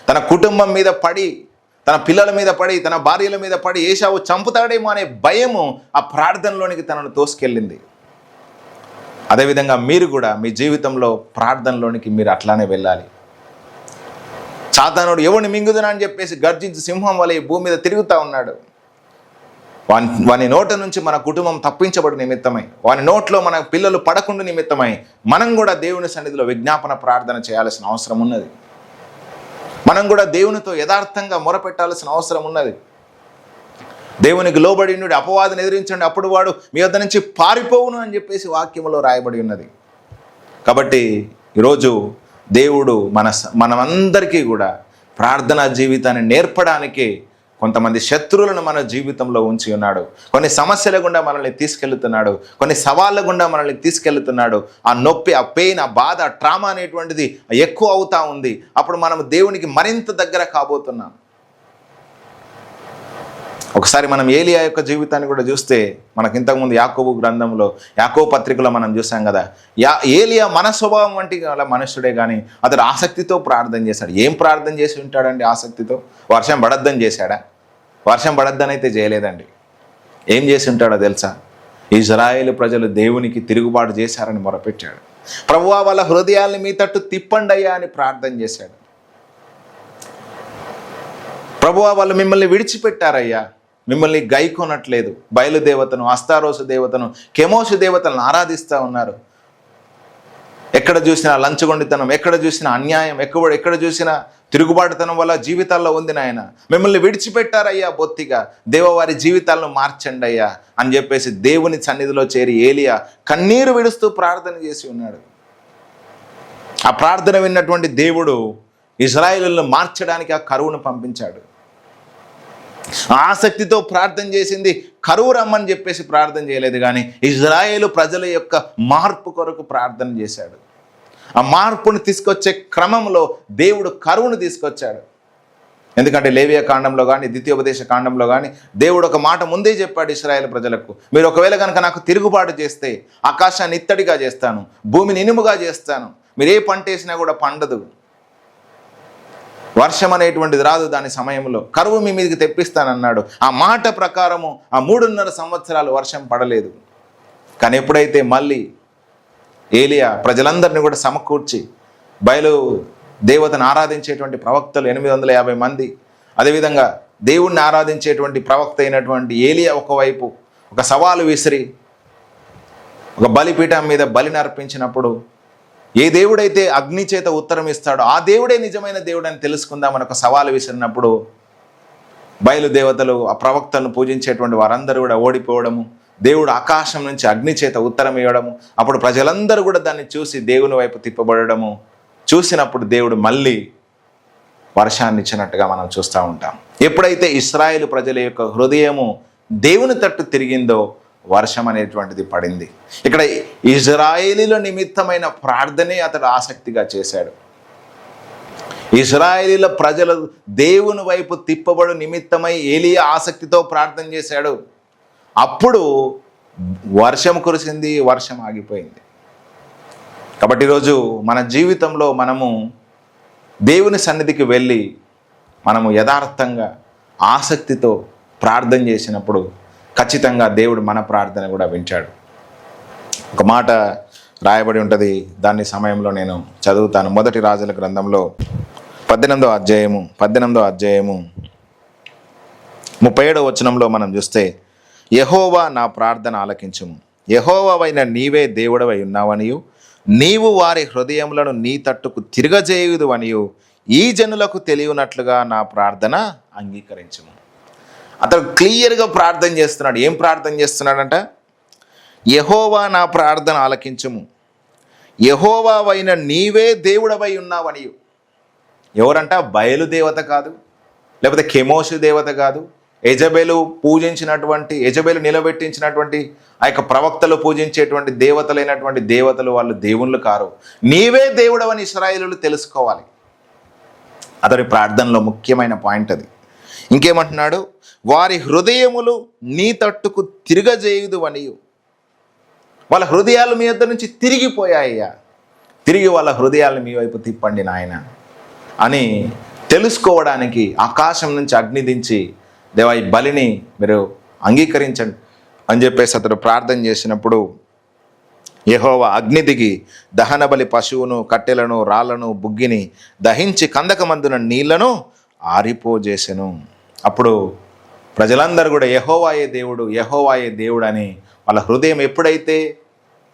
తన కుటుంబం మీద పడి, తన పిల్లల మీద పడి, తన భార్యల మీద పడి ఏశావు చంపుతాడేమో అనే భయము ఆ ప్రార్థనలోనికి తనను తోసుకెళ్ళింది. అదేవిధంగా మీరు కూడా మీ జీవితంలో ప్రార్థనలోనికి మీరు అట్లానే వెళ్ళాలి. సాతానుడు ఎవరిని మింగుదునా అని చెప్పేసి గర్జించి సింహం వలె భూమి మీద తిరుగుతూ ఉన్నాడు. వాని నోట నుంచి మన కుటుంబం తప్పించబడు నిమిత్తమై, వాని నోట్లో మన పిల్లలు పడకుండా నిమిత్తమై మనం కూడా దేవుని సన్నిధిలో విజ్ఞాపన ప్రార్థన చేయాల్సిన అవసరం ఉన్నది. మనం కూడా దేవునితో యథార్థంగా మొరపెట్టాల్సిన అవసరం ఉన్నది. దేవునికి లోబడి నుండి అపవాదిని ఎదిరించండి, అప్పుడు వాడు మీ వద్ద నుంచి పారిపోవును అని చెప్పేసి వాక్యములో రాయబడి ఉన్నది. కాబట్టి ఈరోజు దేవుడు మనమందరికీ కూడా ప్రార్థనా జీవితాన్ని నేర్పడానికి కొంతమంది శత్రువులను మన జీవితంలో ఉంచి ఉన్నాడు. కొన్ని సమస్యల గుండా మనల్ని తీసుకెళ్తున్నాడు, కొన్ని సవాళ్ళ గుండా మనల్ని తీసుకెళ్తున్నాడు. ఆ నొప్పి, ఆ పెయిన్, ఆ బాధ, ఆ ట్రామా అనేటువంటిది ఎక్కువ అవుతా ఉంది. అప్పుడు మనం దేవునికి మరింత దగ్గర కాబోతున్నాం. ఒకసారి మనం ఏలియా యొక్క జీవితాన్ని కూడా చూస్తే, మనకి ఇంతకుముందు యాకోబు గ్రంథంలో, యాకోబు పత్రికలో మనం చూసాం కదా, ఏలియా మన స్వభావం వంటి అలా మనుషుడే, కానీ అతడు ఆసక్తితో ప్రార్థన చేశాడు. ఏం ప్రార్థన చేసి ఉంటాడండి ఆసక్తితో? వర్షం పడద్దని చేశాడా? వర్షం పడద్దని అయితే చేయలేదండి. ఏం చేసి ఉంటాడో తెలుసా? ఇజ్రాయేలు ప్రజలు దేవునికి తిరుగుబాటు చేశారని మొరపెట్టాడు. ప్రభువా, వాళ్ళ హృదయాల్ని మీ తట్టు తిప్పండి అయ్యా అని ప్రార్థన చేశాడు. ప్రభువా, వాళ్ళు మిమ్మల్ని విడిచిపెట్టారయ్యా, మిమ్మల్ని గైకొనట్లేదు. బయలుదేవతను, అస్తారోసు దేవతను, కెమోషు దేవతలను ఆరాధిస్తూ ఉన్నారు. ఎక్కడ చూసినా లంచగొండితనం, ఎక్కడ చూసినా అన్యాయం, ఎక్కడ చూసినా తిరుగుబాటుతనం వల్ల జీవితాల్లో ఉంది నాయన. మిమ్మల్ని విడిచిపెట్టారయ్యా బొత్తిగా, దేవవారి జీవితాలను మార్చండి అయ్యా అని చెప్పేసి దేవుని సన్నిధిలో చేరి ఏలియా కన్నీరు విడుస్తూ ప్రార్థన చేసి ఉన్నాడు. ఆ ప్రార్థన విన్నటువంటి దేవుడు ఇశ్రాయేలులను మార్చడానికి ఆ కరువును పంపించాడు. ఆసక్తితో ప్రార్థన చేసింది కరువు రమ్మని చెప్పేసి ప్రార్థన చేయలేదు, కానీ ఇజ్రాయేలు ప్రజల యొక్క మార్పు కొరకు ప్రార్థన చేశాడు. ఆ మార్పును తీసుకొచ్చే క్రమంలో దేవుడు కరువును తీసుకొచ్చాడు. ఎందుకంటే లేవియా కాండంలో కానీ, ద్వితీయోపదేశ కాండంలో కానీ దేవుడు ఒక మాట ముందే చెప్పాడు ఇశ్రాయేలు ప్రజలకు, మీరు ఒకవేళ కనుక నాకు తిరుగుబాటు చేస్తే ఆకాశాన్ని ఇత్తడిగా చేస్తాను, భూమిని ఇనుముగా చేస్తాను, మీరు ఏ పంట వేసినా కూడా పండదు, వర్షం అనేటువంటిది రాదు, దాని సమయంలో కరువు మీ మీదకి తెప్పిస్తానన్నాడు. ఆ మాట ప్రకారము ఆ 3.5 సంవత్సరాలు వర్షం పడలేదు. కానీ ఎప్పుడైతే మళ్ళీ ఏలియా ప్రజలందరినీ కూడా సమకూర్చి, బయలు దేవతను ఆరాధించేటువంటి ప్రవక్తలు 850 మంది, అదేవిధంగా దేవుణ్ణి ఆరాధించేటువంటి ప్రవక్త అయినటువంటి ఏలియా ఒకవైపు ఒక సవాలు విసిరి ఒక బలిపీఠం మీద బలిని అర్పించినప్పుడు, ఏ దేవుడైతే అగ్ని చేత ఉత్తరం ఇస్తాడో ఆ దేవుడే నిజమైన దేవుడు అని తెలుసుకుందామని ఒక సవాలు విసిరినప్పుడు, బయలుదేవతలు ఆ ప్రవక్తలను పూజించేటువంటి వారందరూ కూడా ఓడిపోవడము, దేవుడు ఆకాశం నుంచి అగ్ని చేత ఉత్తరం ఇవ్వడము, అప్పుడు ప్రజలందరూ కూడా దాన్ని చూసి దేవుని వైపు తిప్పబడము, చూసినప్పుడు దేవుడు మళ్ళీ వర్షాన్ని ఇచ్చినట్టుగా మనం చూస్తూ ఉంటాం. ఎప్పుడైతే ఇశ్రాయేలు ప్రజల యొక్క హృదయము దేవుని తట్టు తిరిగిందో వర్షం అనేటువంటిది పడింది. ఇక్కడ ఇజ్రాయేలీల నిమిత్తమైన ప్రార్థనే అతడు ఆసక్తిగా చేశాడు. ఇజ్రాయేలీల ప్రజలు దేవుని వైపు తిప్పబడు నిమిత్తమై ఏలియా ఆసక్తితో ప్రార్థన చేశాడు. అప్పుడు వర్షం కురిసింది, వర్షం ఆగిపోయింది. కాబట్టి ఈరోజు మన జీవితంలో మనము దేవుని సన్నిధికి వెళ్ళి మనము యథార్థంగా ఆసక్తితో ప్రార్థన చేసినప్పుడు ఖచ్చితంగా దేవుడు మన ప్రార్థన కూడా వింటాడు. ఒక మాట రాయబడి ఉంటుంది, దాన్ని సమయంలో నేను చదువుతాను. మొదటి రాజుల గ్రంథంలో 18వ అధ్యాయము 37వ వచనంలో మనం చూస్తే, యెహోవా నా ప్రార్థన ఆలకించుము, యెహోవావైన నీవే దేవుడవై ఉన్నావనియు, నీవు వారి హృదయములను నీ తట్టుకు తిరగజేయుదు అనియు ఈ జనులకు తెలియనట్లుగా నా ప్రార్థన అంగీకరించుము. అతడు క్లియర్గా ప్రార్థన చేస్తున్నాడు. ఏం ప్రార్థన చేస్తున్నాడంట? యెహోవా నా ప్రార్థన ఆలకించుము, యెహోవావైన నీవే దేవుడవై ఉన్నావనియు. ఎవరంట? బయలు దేవత కాదు, లేకపోతే కెమోషు దేవత కాదు, యెజబెలు నిలబెట్టించినటువంటి ఆ యొక్క ప్రవక్తలు పూజించేటువంటి దేవతలైనటువంటి దేవతలు వాళ్ళు దేవుళ్ళు కారు, నీవే దేవుడవని ఇశ్రాయేలీయులు తెలుసుకోవాలి. అతడి ప్రార్థనలో ముఖ్యమైన పాయింట్ అది. ఇంకేమంటున్నాడు? వారి హృదయములు నీ తట్టుకు తిరగజేయుదు అనియు. వాళ్ళ హృదయాలు మీ వద్ద నుంచి తిరిగిపోయాయ్యా, తిరిగి వాళ్ళ హృదయాలు మీ వైపు తిప్పండి నాయన అని తెలుసుకోవడానికి ఆకాశం నుంచి అగ్ని దించి, దేవా ఈ బలిని మీరు అంగీకరించండి అని చెప్పేసి అతడు ప్రార్థన చేసినప్పుడు యెహోవా అగ్ని దిగి దహన బలి పశువును, కట్టెలను, రాళ్లను, బుగ్గిని దహించి కందకమందున నీళ్లను ఆరిపోజేసెను. అప్పుడు ప్రజలందరూ కూడా యెహోవాయే దేవుడు, యెహోవాయే దేవుడు అని వాళ్ళ హృదయం ఎప్పుడైతే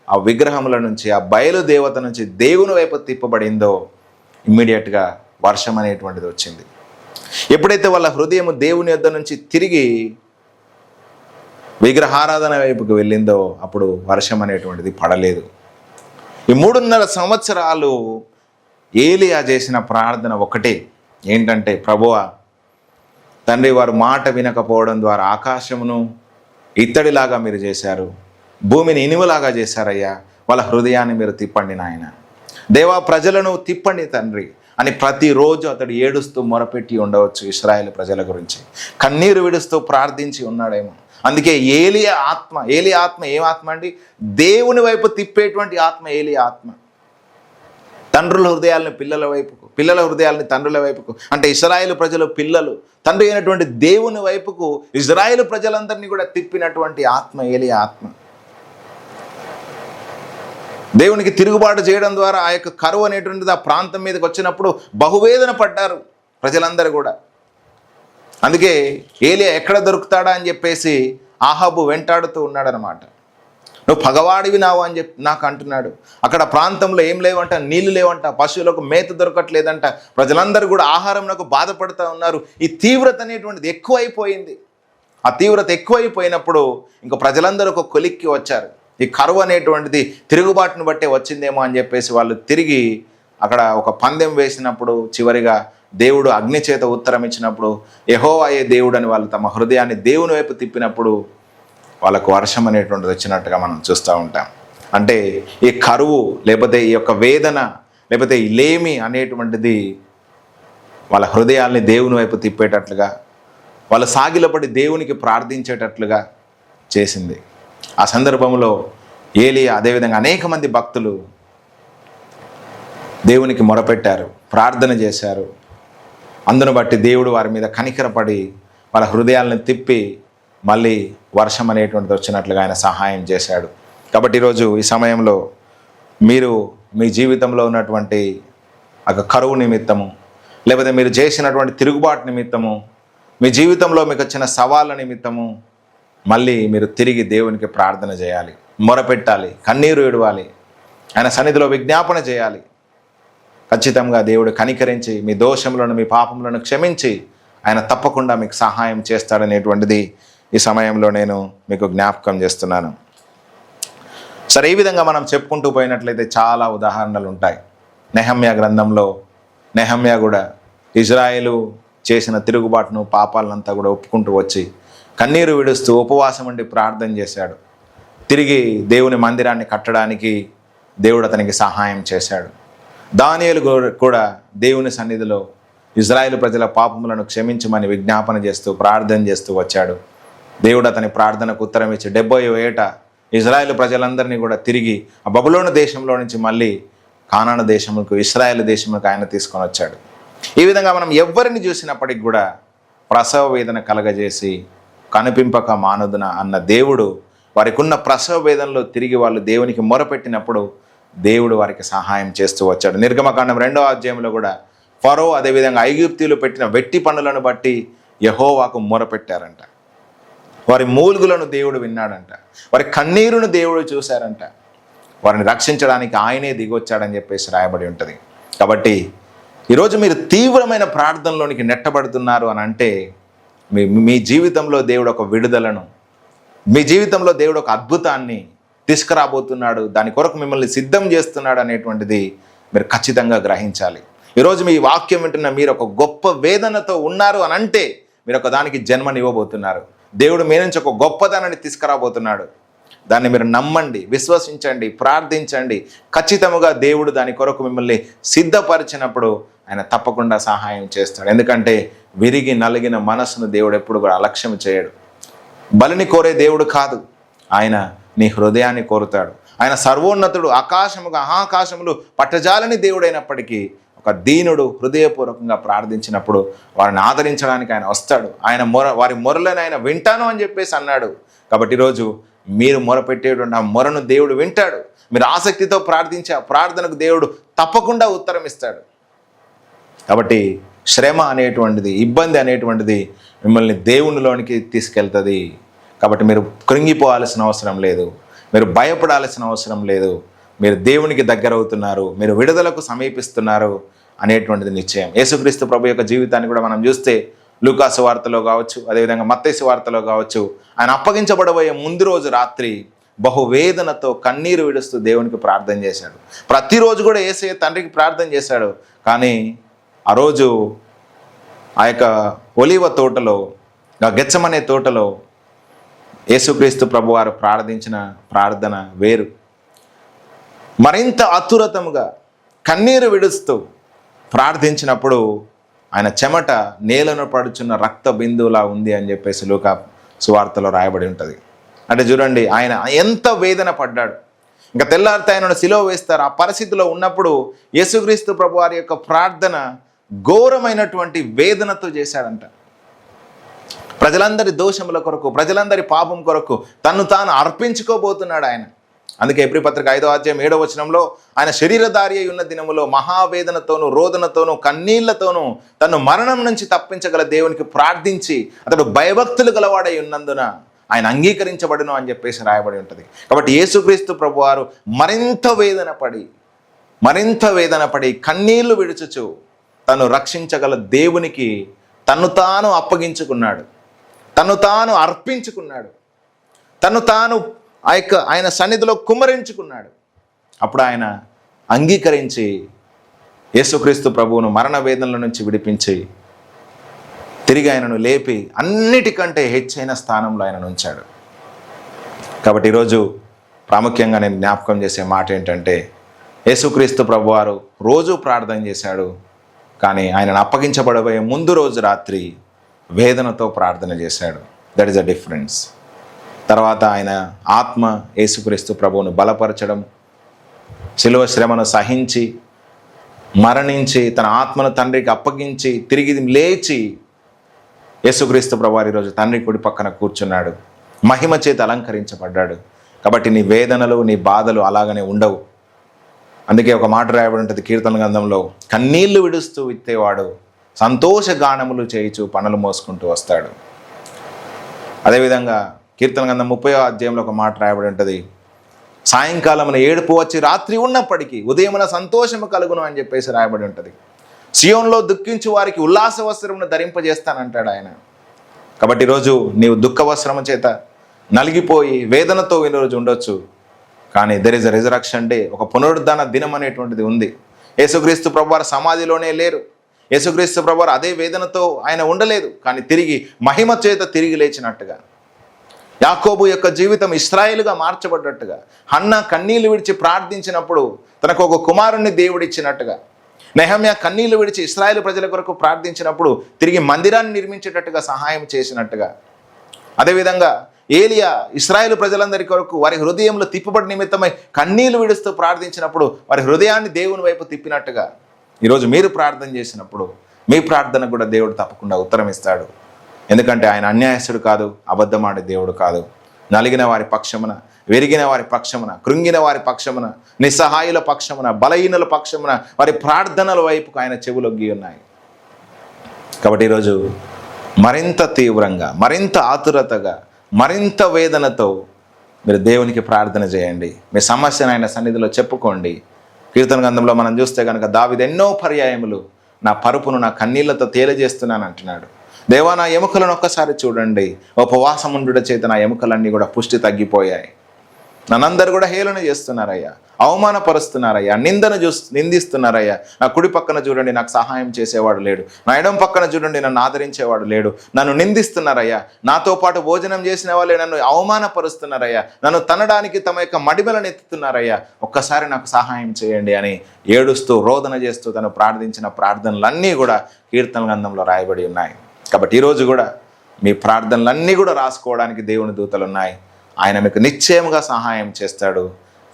ఆ విగ్రహముల నుంచి, ఆ బయలు దేవత నుంచి దేవుని వైపు తిప్పబడిందో ఇమ్మీడియట్గా వర్షం అనేటువంటిది వచ్చింది. ఎప్పుడైతే వాళ్ళ హృదయం దేవుని యొద్ద నుంచి తిరిగి విగ్రహారాధన వైపుకి వెళ్ళిందో అప్పుడు వర్షం అనేటువంటిది పడలేదు. ఈ 3.5 సంవత్సరాలు ఏలియా చేసిన ప్రార్థన ఒకటే, ఏంటంటే ప్రభువా తండ్రి, వారు మాట వినకపోవడం ద్వారా ఆకాశమును ఇత్తడిలాగా మీరు చేశారు, భూమిని ఇనుములాగా చేశారయ్యా, వాళ్ళ హృదయాన్ని మీరు తిప్పండి నాయన. దేవా ప్రజలను తిప్పండి తండ్రి అని ప్రతిరోజు అతడు ఏడుస్తూ మొరపెట్టి ఉండవచ్చు ఇశ్రాయేలు ప్రజల గురించి, కన్నీరు విడుస్తూ ప్రార్థించి ఉన్నాడేమో. అందుకే ఏలియా ఆత్మ ఏం ఆత్మ అండి? దేవుని వైపు తిప్పేటువంటి ఆత్మ ఏలియా ఆత్మ. తండ్రుల హృదయాలను పిల్లల వైపుకు, పిల్లల హృదయాలని తండ్రుల వైపుకు, అంటే ఇశ్రాయేలు ప్రజలు పిల్లలు తండ్రి అయినటువంటి దేవుని వైపుకు ఇశ్రాయేలు ప్రజలందరినీ కూడా తిప్పినటువంటి ఆత్మ ఏలియా ఆత్మ. దేవునికి తిరుగుబాటు చేయడం ద్వారా ఆ యొక్క కరువు అనేటువంటిది ఆ ప్రాంతం మీదకి వచ్చినప్పుడు బహువేదన పడ్డారు ప్రజలందరూ కూడా. అందుకే ఏలియా ఎక్కడ దొరుకుతాడా అని చెప్పేసి ఆహాబు వెంటాడుతూ ఉన్నాడనమాట. నువ్వు పగవాడివి నావు అని చెప్పి నాకు అంటున్నాడు. అక్కడ ప్రాంతంలో ఏం లేవంట, నీళ్లు లేవంట, పశువులకు మేత దొరకట్లేదంట, ప్రజలందరూ కూడా ఆహారంకు బాధపడుతూ ఉన్నారు. ఈ తీవ్రత అనేటువంటిది ఎక్కువైపోయింది. ఆ తీవ్రత ఎక్కువైపోయినప్పుడు ఇంకా ప్రజలందరూ ఒక కొలిక్కి వచ్చారు. ఈ కరువు అనేటువంటిది తిరుగుబాటును బట్టే వచ్చిందేమో అని చెప్పేసి వాళ్ళు తిరిగి అక్కడ ఒక పందెం వేసినప్పుడు చివరిగా దేవుడు అగ్ని చేత ఉత్తరం ఇచ్చినప్పుడు యెహోవాయే దేవుడు అని వాళ్ళు తమ హృదయాన్ని దేవుని వైపు తిప్పినప్పుడు వాళ్ళకు వర్షం అనేటువంటిది వచ్చినట్టుగా మనం చూస్తూ ఉంటాం. అంటే ఈ కరువు లేకపోతే ఈ యొక్క వేదన లేకపోతే ఈ లేమి అనేటువంటిది వాళ్ళ హృదయాల్ని దేవుని వైపు తిప్పేటట్లుగా, వాళ్ళు సాగిలపడి దేవునికి ప్రార్థించేటట్లుగా చేసింది. ఆ సందర్భంలో ఏలియా అదేవిధంగా అనేక మంది భక్తులు దేవునికి మొరపెట్టారు, ప్రార్థన చేశారు. అందును బట్టి దేవుడు వారి మీద కనికరపడి వాళ్ళ హృదయాలను తిప్పి మళ్ళీ వర్షం అనేటువంటిది వచ్చినట్లుగా ఆయన సహాయం చేశాడు. కాబట్టి ఈరోజు ఈ సమయంలో మీరు మీ జీవితంలో ఉన్నటువంటి ఒక కరువు నిమిత్తము, లేకపోతే మీరు చేసినటువంటి తిరుగుబాటు నిమిత్తము, మీ జీవితంలో మీకు వచ్చిన సవాళ్ళ నిమిత్తము మళ్ళీ మీరు తిరిగి దేవునికి ప్రార్థన చేయాలి, మొరపెట్టాలి, కన్నీరు ఏడవాలి, ఆయన సన్నిధిలో విజ్ఞాపన చేయాలి. ఖచ్చితంగా దేవుడు కనికరించి మీ దోషములను, మీ పాపములను క్షమించి ఆయన తప్పకుండా మీకు సహాయం చేస్తాడనేటువంటిది ఈ సమయంలో నేను మీకు జ్ఞాపకం చేస్తున్నాను. సరే, ఈ విధంగా మనం చెప్పుకుంటూ పోయినట్లయితే చాలా ఉదాహరణలు ఉంటాయి. నెహమ్యా గ్రంథంలో నెహమ్యా కూడా ఇజ్రాయేలు చేసిన తిరుగుబాటును, పాపాలనంతా కూడా ఒప్పుకుంటూ వచ్చి కన్నీరు విడుస్తూ ఉపవాసం ఉండి ప్రార్థన చేశాడు. తిరిగి దేవుని మందిరాన్ని కట్టడానికి దేవుడు అతనికి సహాయం చేశాడు. దానియేలు కూడా దేవుని సన్నిధిలో ఇజ్రాయేలు ప్రజల పాపములను క్షమించమని విజ్ఞాపన చేస్తూ ప్రార్థన చేస్తూ వచ్చాడు. దేవుడు అతని ప్రార్థనకు ఉత్తరం ఇచ్చి 70వ ఏట ఇజ్రాయేలు ప్రజలందరినీ కూడా తిరిగి ఆ బబులోను దేశంలో నుంచి మళ్ళీ కానాను దేశములకు, ఇశ్రాయేలు దేశములకు ఆయన తీసుకొని వచ్చాడు. ఈ విధంగా మనం ఎవరిని చూసినప్పటికి కూడా ప్రసవ వేదన కలగజేసి కనిపింపక మానుదున అన్న దేవుడు వారికి ఉన్న ప్రసవ వేదనలో తిరిగి వాళ్ళు దేవునికి మొరపెట్టినప్పుడు దేవుడు వారికి సహాయం చేస్తూ వచ్చాడు. నిర్గమకాండం 2వ అధ్యాయంలో కూడా ఫరో అదేవిధంగా ఐగుప్తీయులు పెట్టిన వెట్టి పనులను బట్టి యెహోవాకు మొరపెట్టారంట. వారి మూలుగులను దేవుడు విన్నాడంట, వారి కన్నీరును దేవుడు చూశారంట. వారిని రక్షించడానికి ఆయనే దిగొచ్చాడని చెప్పేసి రాయబడి ఉంటుంది. కాబట్టి ఈరోజు మీరు తీవ్రమైన ప్రార్థనలోనికి నెట్టబడుతున్నారు అని అంటే మీ జీవితంలో దేవుడు ఒక విడుదలను, మీ జీవితంలో దేవుడు ఒక అద్భుతాన్ని తీసుకురాబోతున్నాడు, దాని కొరకు మిమ్మల్ని సిద్ధం చేస్తున్నాడు అనేటువంటిది మీరు ఖచ్చితంగా గ్రహించాలి. ఈరోజు మీ వాక్యం వింటున్న మీరు ఒక గొప్ప వేదనతో ఉన్నారు అని అంటే మీరు ఒక దానికి జన్మనివ్వబోతున్నారు. దేవుడు మీ నుంచి ఒక గొప్పదనాన్ని తీసుకురాబోతున్నాడు. దాన్ని మీరు నమ్మండి, విశ్వసించండి, ప్రార్థించండి. ఖచ్చితంగా దేవుడు దాని కొరకు మిమ్మల్ని సిద్ధపరిచినప్పుడు ఆయన తప్పకుండా సహాయం చేస్తాడు. ఎందుకంటే విరిగి నలిగిన మనసును దేవుడు ఎప్పుడు కూడా అలక్ష్యం చేయడు. బలిని కోరే దేవుడు కాదు, ఆయన నీ హృదయాన్ని కోరుతాడు. ఆయన సర్వోన్నతుడు, ఆకాశముగా ఆకాశములు పట్టజాలని దేవుడైనప్పటికీ ఒక దీనుడు హృదయపూర్వకంగా ప్రార్థించినప్పుడు వారిని ఆదరించడానికి ఆయన వస్తాడు. ఆయన వారి మొరలను ఆయన వింటాను అని చెప్పేసి అన్నాడు. కాబట్టి ఈరోజు మీరు మొరపెట్టేటువంటి ఆ మొరను దేవుడు వింటాడు. మీరు ఆసక్తితో ప్రార్థించే ఆ ప్రార్థనకు దేవుడు తప్పకుండా ఉత్తరం ఇస్తాడు. కాబట్టి శ్రమ అనేటువంటిది, ఇబ్బంది అనేటువంటిది మిమ్మల్ని దేవునిలోనికి తీసుకెళ్తుంది. కాబట్టి మీరు కృంగిపోవాల్సిన అవసరం లేదు, మీరు భయపడాల్సిన అవసరం లేదు. మీరు దేవునికి దగ్గర అవుతున్నారు, మీరు విడుదలకు సమీపిస్తున్నారు అనేటువంటిది నిశ్చయం. యేసుక్రీస్తు ప్రభు యొక్క జీవితాన్ని కూడా మనం చూస్తే లూకాసు వార్తలో కావచ్చు, అదేవిధంగా మత్తయి వార్తలో కావచ్చు, ఆయన అప్పగించబడబోయే ముందు రోజు రాత్రి బహువేదనతో కన్నీరు విడుస్తూ దేవునికి ప్రార్థన చేశాడు. ప్రతిరోజు కూడా యేసయ్య తండ్రికి ప్రార్థన చేశాడు. కానీ ఆ రోజు ఆ యొక్క ఒలీవ తోటలో, గెత్సెమనే తోటలో యేసుక్రీస్తు ప్రభు వారు ప్రార్థించిన ప్రార్థన వేరు. మరింత ఆతురతముగా కన్నీరు విడుస్తూ ప్రార్థించినప్పుడు ఆయన చెమట నేలను పడుచున్న రక్త బిందువులా ఉంది అని చెప్పేసి లూకా సువార్తలో రాయబడి ఉంటుంది. అంటే చూడండి, ఆయన ఎంత వేదన పడ్డాడు. ఇంకా తెల్లారితే ఆయనను సిలువ వేస్తారు. ఆ పరిస్థితిలో ఉన్నప్పుడు యేసుక్రీస్తు ప్రభు వారి యొక్క ప్రార్థన ఘోరమైనటువంటి వేదనతో చేశాడంట. ప్రజలందరి దోషముల కొరకు, ప్రజలందరి పాపం కొరకు తన్ను తాను అర్పించుకోబోతున్నాడు ఆయన. అందుకే ఎబ్రీ పత్రిక 5వ అధ్యాయం 7వ వచనంలో ఆయన శరీరధారి అయి ఉన్న దినములో మహావేదనతోనూ రోదనతోనూ కన్నీళ్లతోనూ తను మరణం నుంచి తప్పించగల దేవునికి ప్రార్థించి అతడు భయభక్తులు గలవాడై ఉన్నందున ఆయన అంగీకరించబడును అని చెప్పేసి రాయబడి ఉంటుంది. కాబట్టి యేసుక్రీస్తు ప్రభువారు మరింత వేదన పడి కన్నీళ్లు విడుచుచు తను రక్షించగల దేవునికి తను తాను అప్పగించుకున్నాడు, తను తాను అర్పించుకున్నాడు, తను తాను ఆయన సన్నిధిలో కుమ్మరించుకున్నాడు. అప్పుడు ఆయన అంగీకరించి యేసుక్రీస్తు ప్రభువును మరణ వేదనల నుంచి విడిపించి తిరిగి ఆయనను లేపి అన్నిటికంటే హెచ్చైన స్థానంలో ఆయనను ఉంచాడు. కాబట్టి ఈరోజు ప్రాముఖ్యంగా నేను జ్ఞాపకం చేసే మాట ఏంటంటే, యేసుక్రీస్తు ప్రభువారు రోజు ప్రార్థన చేశాడు, కానీ ఆయనను అప్పగించబడబోయే ముందు రోజు రాత్రి వేదనతో ప్రార్థన చేశాడు. That is a difference. తర్వాత ఆయన ఆత్మ యేసుక్రీస్తు ప్రభువును బలపరచడం, శిలువ శ్రమను సహించి మరణించి తన ఆత్మను తండ్రికి అప్పగించి తిరిగి లేచి యేసుక్రీస్తు ప్రభువారు ఈరోజు తండ్రి కుడి పక్కన కూర్చున్నాడు, మహిమ చేత అలంకరించబడ్డాడు. కాబట్టి నీ వేదనలు, నీ బాధలు అలాగనే ఉండవు. అందుకే ఒక మాట రాయబడి ఉంటుంది కీర్తన గ్రంథంలో, కన్నీళ్లు విడుస్తూ విత్తేవాడు సంతోష గానములు చేయిచు పనులు మోసుకుంటూ వస్తాడు. అదేవిధంగా కీర్తన గ్రంథం 30వ అధ్యాయంలో ఒక మాట రాయబడి ఉంటుంది, సాయంకాలమున ఏడుపు వచ్చి రాత్రి ఉన్నప్పటికీ ఉదయమున సంతోషము కలుగును అని చెప్పేసి రాయబడి ఉంటుంది. సియోన్లో దుఃఖించు వారికి ఉల్లాస వస్త్రమును ధరింపజేస్తానంటాడు ఆయన. కాబట్టి ఈరోజు నీవు దుఃఖ వస్త్రము చేత నలిగిపోయి వేదనతో ఈరోజు ఉండొచ్చు, కానీ there is a resurrection day, ఒక పునరుద్ధాన దినం అనేటువంటిది ఉంది. యేసుక్రీస్తు ప్రభువారు సమాధిలోనే లేరు. యేసుక్రీస్తు ప్రభువారు అదే వేదనతో ఆయన ఉండలేదు, కానీ తిరిగి మహిమ చేత తిరిగి లేచినట్టుగా, యాకోబు యొక్క జీవితం ఇశ్రాయేలుగా మార్చబడ్డట్టుగా, హన్నా కన్నీళ్లు విడిచి ప్రార్థించినప్పుడు తనకు ఒక కుమారుణ్ణి దేవుడిచ్చినట్టుగా, నెహమ్యా కన్నీళ్లు విడిచి ఇశ్రాయేలు ప్రజల కొరకు ప్రార్థించినప్పుడు తిరిగి మందిరాన్ని నిర్మించేటట్టుగా సహాయం చేసినట్టుగా, అదేవిధంగా ఏలియా ఇశ్రాయేలు ప్రజలందరి కొరకు వారి హృదయంలో తిప్పుబడి నిమిత్తమై కన్నీళ్లు విడుస్తూ ప్రార్థించినప్పుడు వారి హృదయాన్ని దేవుని వైపు తిప్పినట్టుగా ఈరోజు మీరు ప్రార్థన చేసినప్పుడు మీ ప్రార్థన కూడా దేవుడు తప్పకుండా ఉత్తరం ఇస్తాడు. ఎందుకంటే ఆయన అన్యాయస్తుడు కాదు, అబద్ధమాడే దేవుడు కాదు. నలిగిన వారి పక్షమున, విరిగిన వారి పక్షమున, కృంగిన వారి పక్షమున, నిస్సహాయుల పక్షమున, బలహీనుల పక్షమున వారి ప్రార్థనల వైపుకు ఆయన చెవులొగ్గి ఉన్నాయి. కాబట్టి ఈరోజు మరింత తీవ్రంగా, మరింత ఆతురతగా, మరింత వేదనతో మీరు దేవునికి ప్రార్థన చేయండి. మీ సమస్యను ఆయన సన్నిధిలో చెప్పుకోండి. కీర్తన గ్రంథంలో మనం చూస్తే కనుక దావీదు ఎన్నో పర్యాయములు నా పరుపును నా కన్నీళ్లతో తేలిజేస్తున్నాను అంటున్నాడు. దేవా, నా ఎముకలను ఒక్కసారి చూడండి, ఉపవాసం ఉండుట చేత నా ఎముకలన్నీ కూడా పుష్టి తగ్గిపోయాయి. నన్నందరూ కూడా హేళన చేస్తున్నారయ్యా, అవమానపరుస్తున్నారయ్యా, నిందిస్తున్నారయ్యా. నా కుడి పక్కన చూడండి నాకు సహాయం చేసేవాడు లేడు, నా ఎడం పక్కన చూడండి నన్ను ఆదరించేవాడు లేడు. నన్ను నిందిస్తున్నారయ్యా, నాతో పాటు భోజనం చేసిన వాళ్ళే నన్ను అవమానపరుస్తున్నారయ్యా, నన్ను తనడానికి తమ యొక్క మడిబలను ఎత్తుతున్నారయ్యా, ఒక్కసారి నాకు సహాయం చేయండి అని ఏడుస్తూ రోదన చేస్తూ తను ప్రార్థించిన ప్రార్థనలన్నీ కూడా కీర్తన గ్రంథంలో రాయబడి ఉన్నాయి. కాబట్టి ఈరోజు కూడా మీ ప్రార్థనలన్నీ కూడా రాసుకోవడానికి దేవుని దూతలు ఉన్నాయి. ఆయన మీకు నిశ్చయంగా సహాయం చేస్తాడు.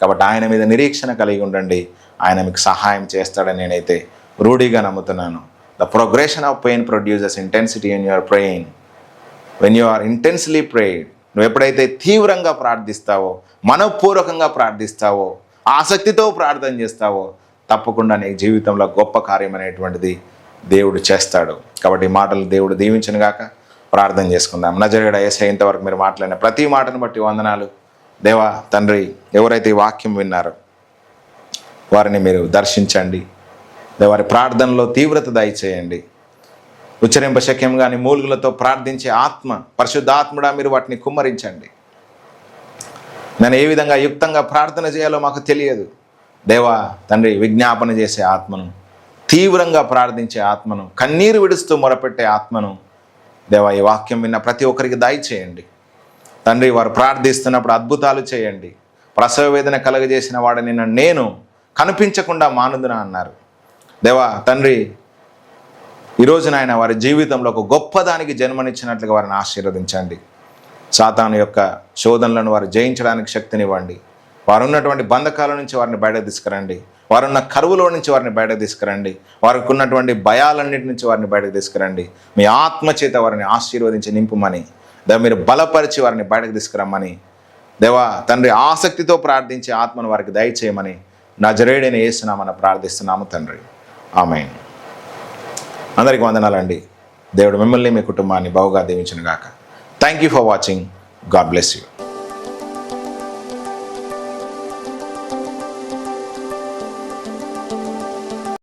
కాబట్టి ఆయన మీద నిరీక్షణ కలిగి ఉండండి, ఆయన మీకు సహాయం చేస్తాడని నేనైతే రూఢిగా నమ్ముతున్నాను. The progression of pain produces intensity in your praying. When you are intensely prayed, నువ్వు ఎప్పుడైతే తీవ్రంగా ప్రార్థిస్తావో, మనఃపూర్వకంగా ప్రార్థిస్తావో, ఆసక్తితో ప్రార్థన చేస్తావో, తప్పకుండా నీ జీవితంలో గొప్ప కార్యం అనేటువంటిది దేవుడు చేస్తాడు. కాబట్టి ఈ మాటలు దేవుడు దీవించును గాక. ప్రార్థన చేసుకుందాం. నజరేయుడా యేసయ్య, ఇంతవరకు మీరు మాట్లాడిన ప్రతి మాటను బట్టి వందనాలు. దేవా తండ్రి, ఎవరైతే ఈ వాక్యం విన్నారో వారిని మీరు దర్శించండి. వారి ప్రార్థనలో తీవ్రత దయచేయండి. ఉచ్చరింప శక్యం కానీ మూలుగులతో ప్రార్థించే ఆత్మ, పరిశుద్ధాత్ముడా మీరు వాటిని కుమ్మరించండి. నేను ఏ విధంగా యుక్తంగా ప్రార్థన చేయాలో మాకు తెలియదు. దేవా తండ్రి, విజ్ఞాపన చేసే ఆత్మను, తీవ్రంగా ప్రార్థించే ఆత్మను, కన్నీరు విడుస్తూ మొరపెట్టే ఆత్మను దేవా ఈ వాక్యం విన్న ప్రతి ఒక్కరికి దయచేయండి తండ్రి. వారు ప్రార్థిస్తున్నప్పుడు అద్భుతాలు చేయండి. ప్రసవ వేదన కలగజేసిన వాడిని నేను కనిపించకుండా మానుదునా అన్నారు. దేవా తండ్రి, ఈరోజు నాయన వారి జీవితంలో ఒక గొప్పదానికి జన్మనిచ్చినట్లుగా వారిని ఆశీర్వదించండి. సాతాను యొక్క శోధనలను వారు జయించడానికి శక్తినివ్వండి. వారు ఉన్నటువంటి బంధకాల నుంచి వారిని బయటకు తీసుకురండి. వారున్న కరువులో నుంచి వారిని బయటకు తీసుకురండి. వారికి ఉన్నటువంటి భయాలన్నిటి నుంచి వారిని బయటకు తీసుకురండి. మీ ఆత్మచేత వారిని ఆశీర్వదించి నింపుమని, దేవ మీరు బలపరిచి వారిని బయటకు తీసుకురమ్మని, దేవా తండ్రి ఆసక్తితో ప్రార్థించే ఆత్మను వారికి దయచేయమని నజరేయుడైన యేసు నామమున ప్రార్థిస్తున్నాము తండ్రి. ఆమేన్. అందరికీ వందనాలండి. దేవుడు మిమ్మల్ని మీ కుటుంబాన్ని బహుగా దీవించును గాక. Thank you for watching. God bless you.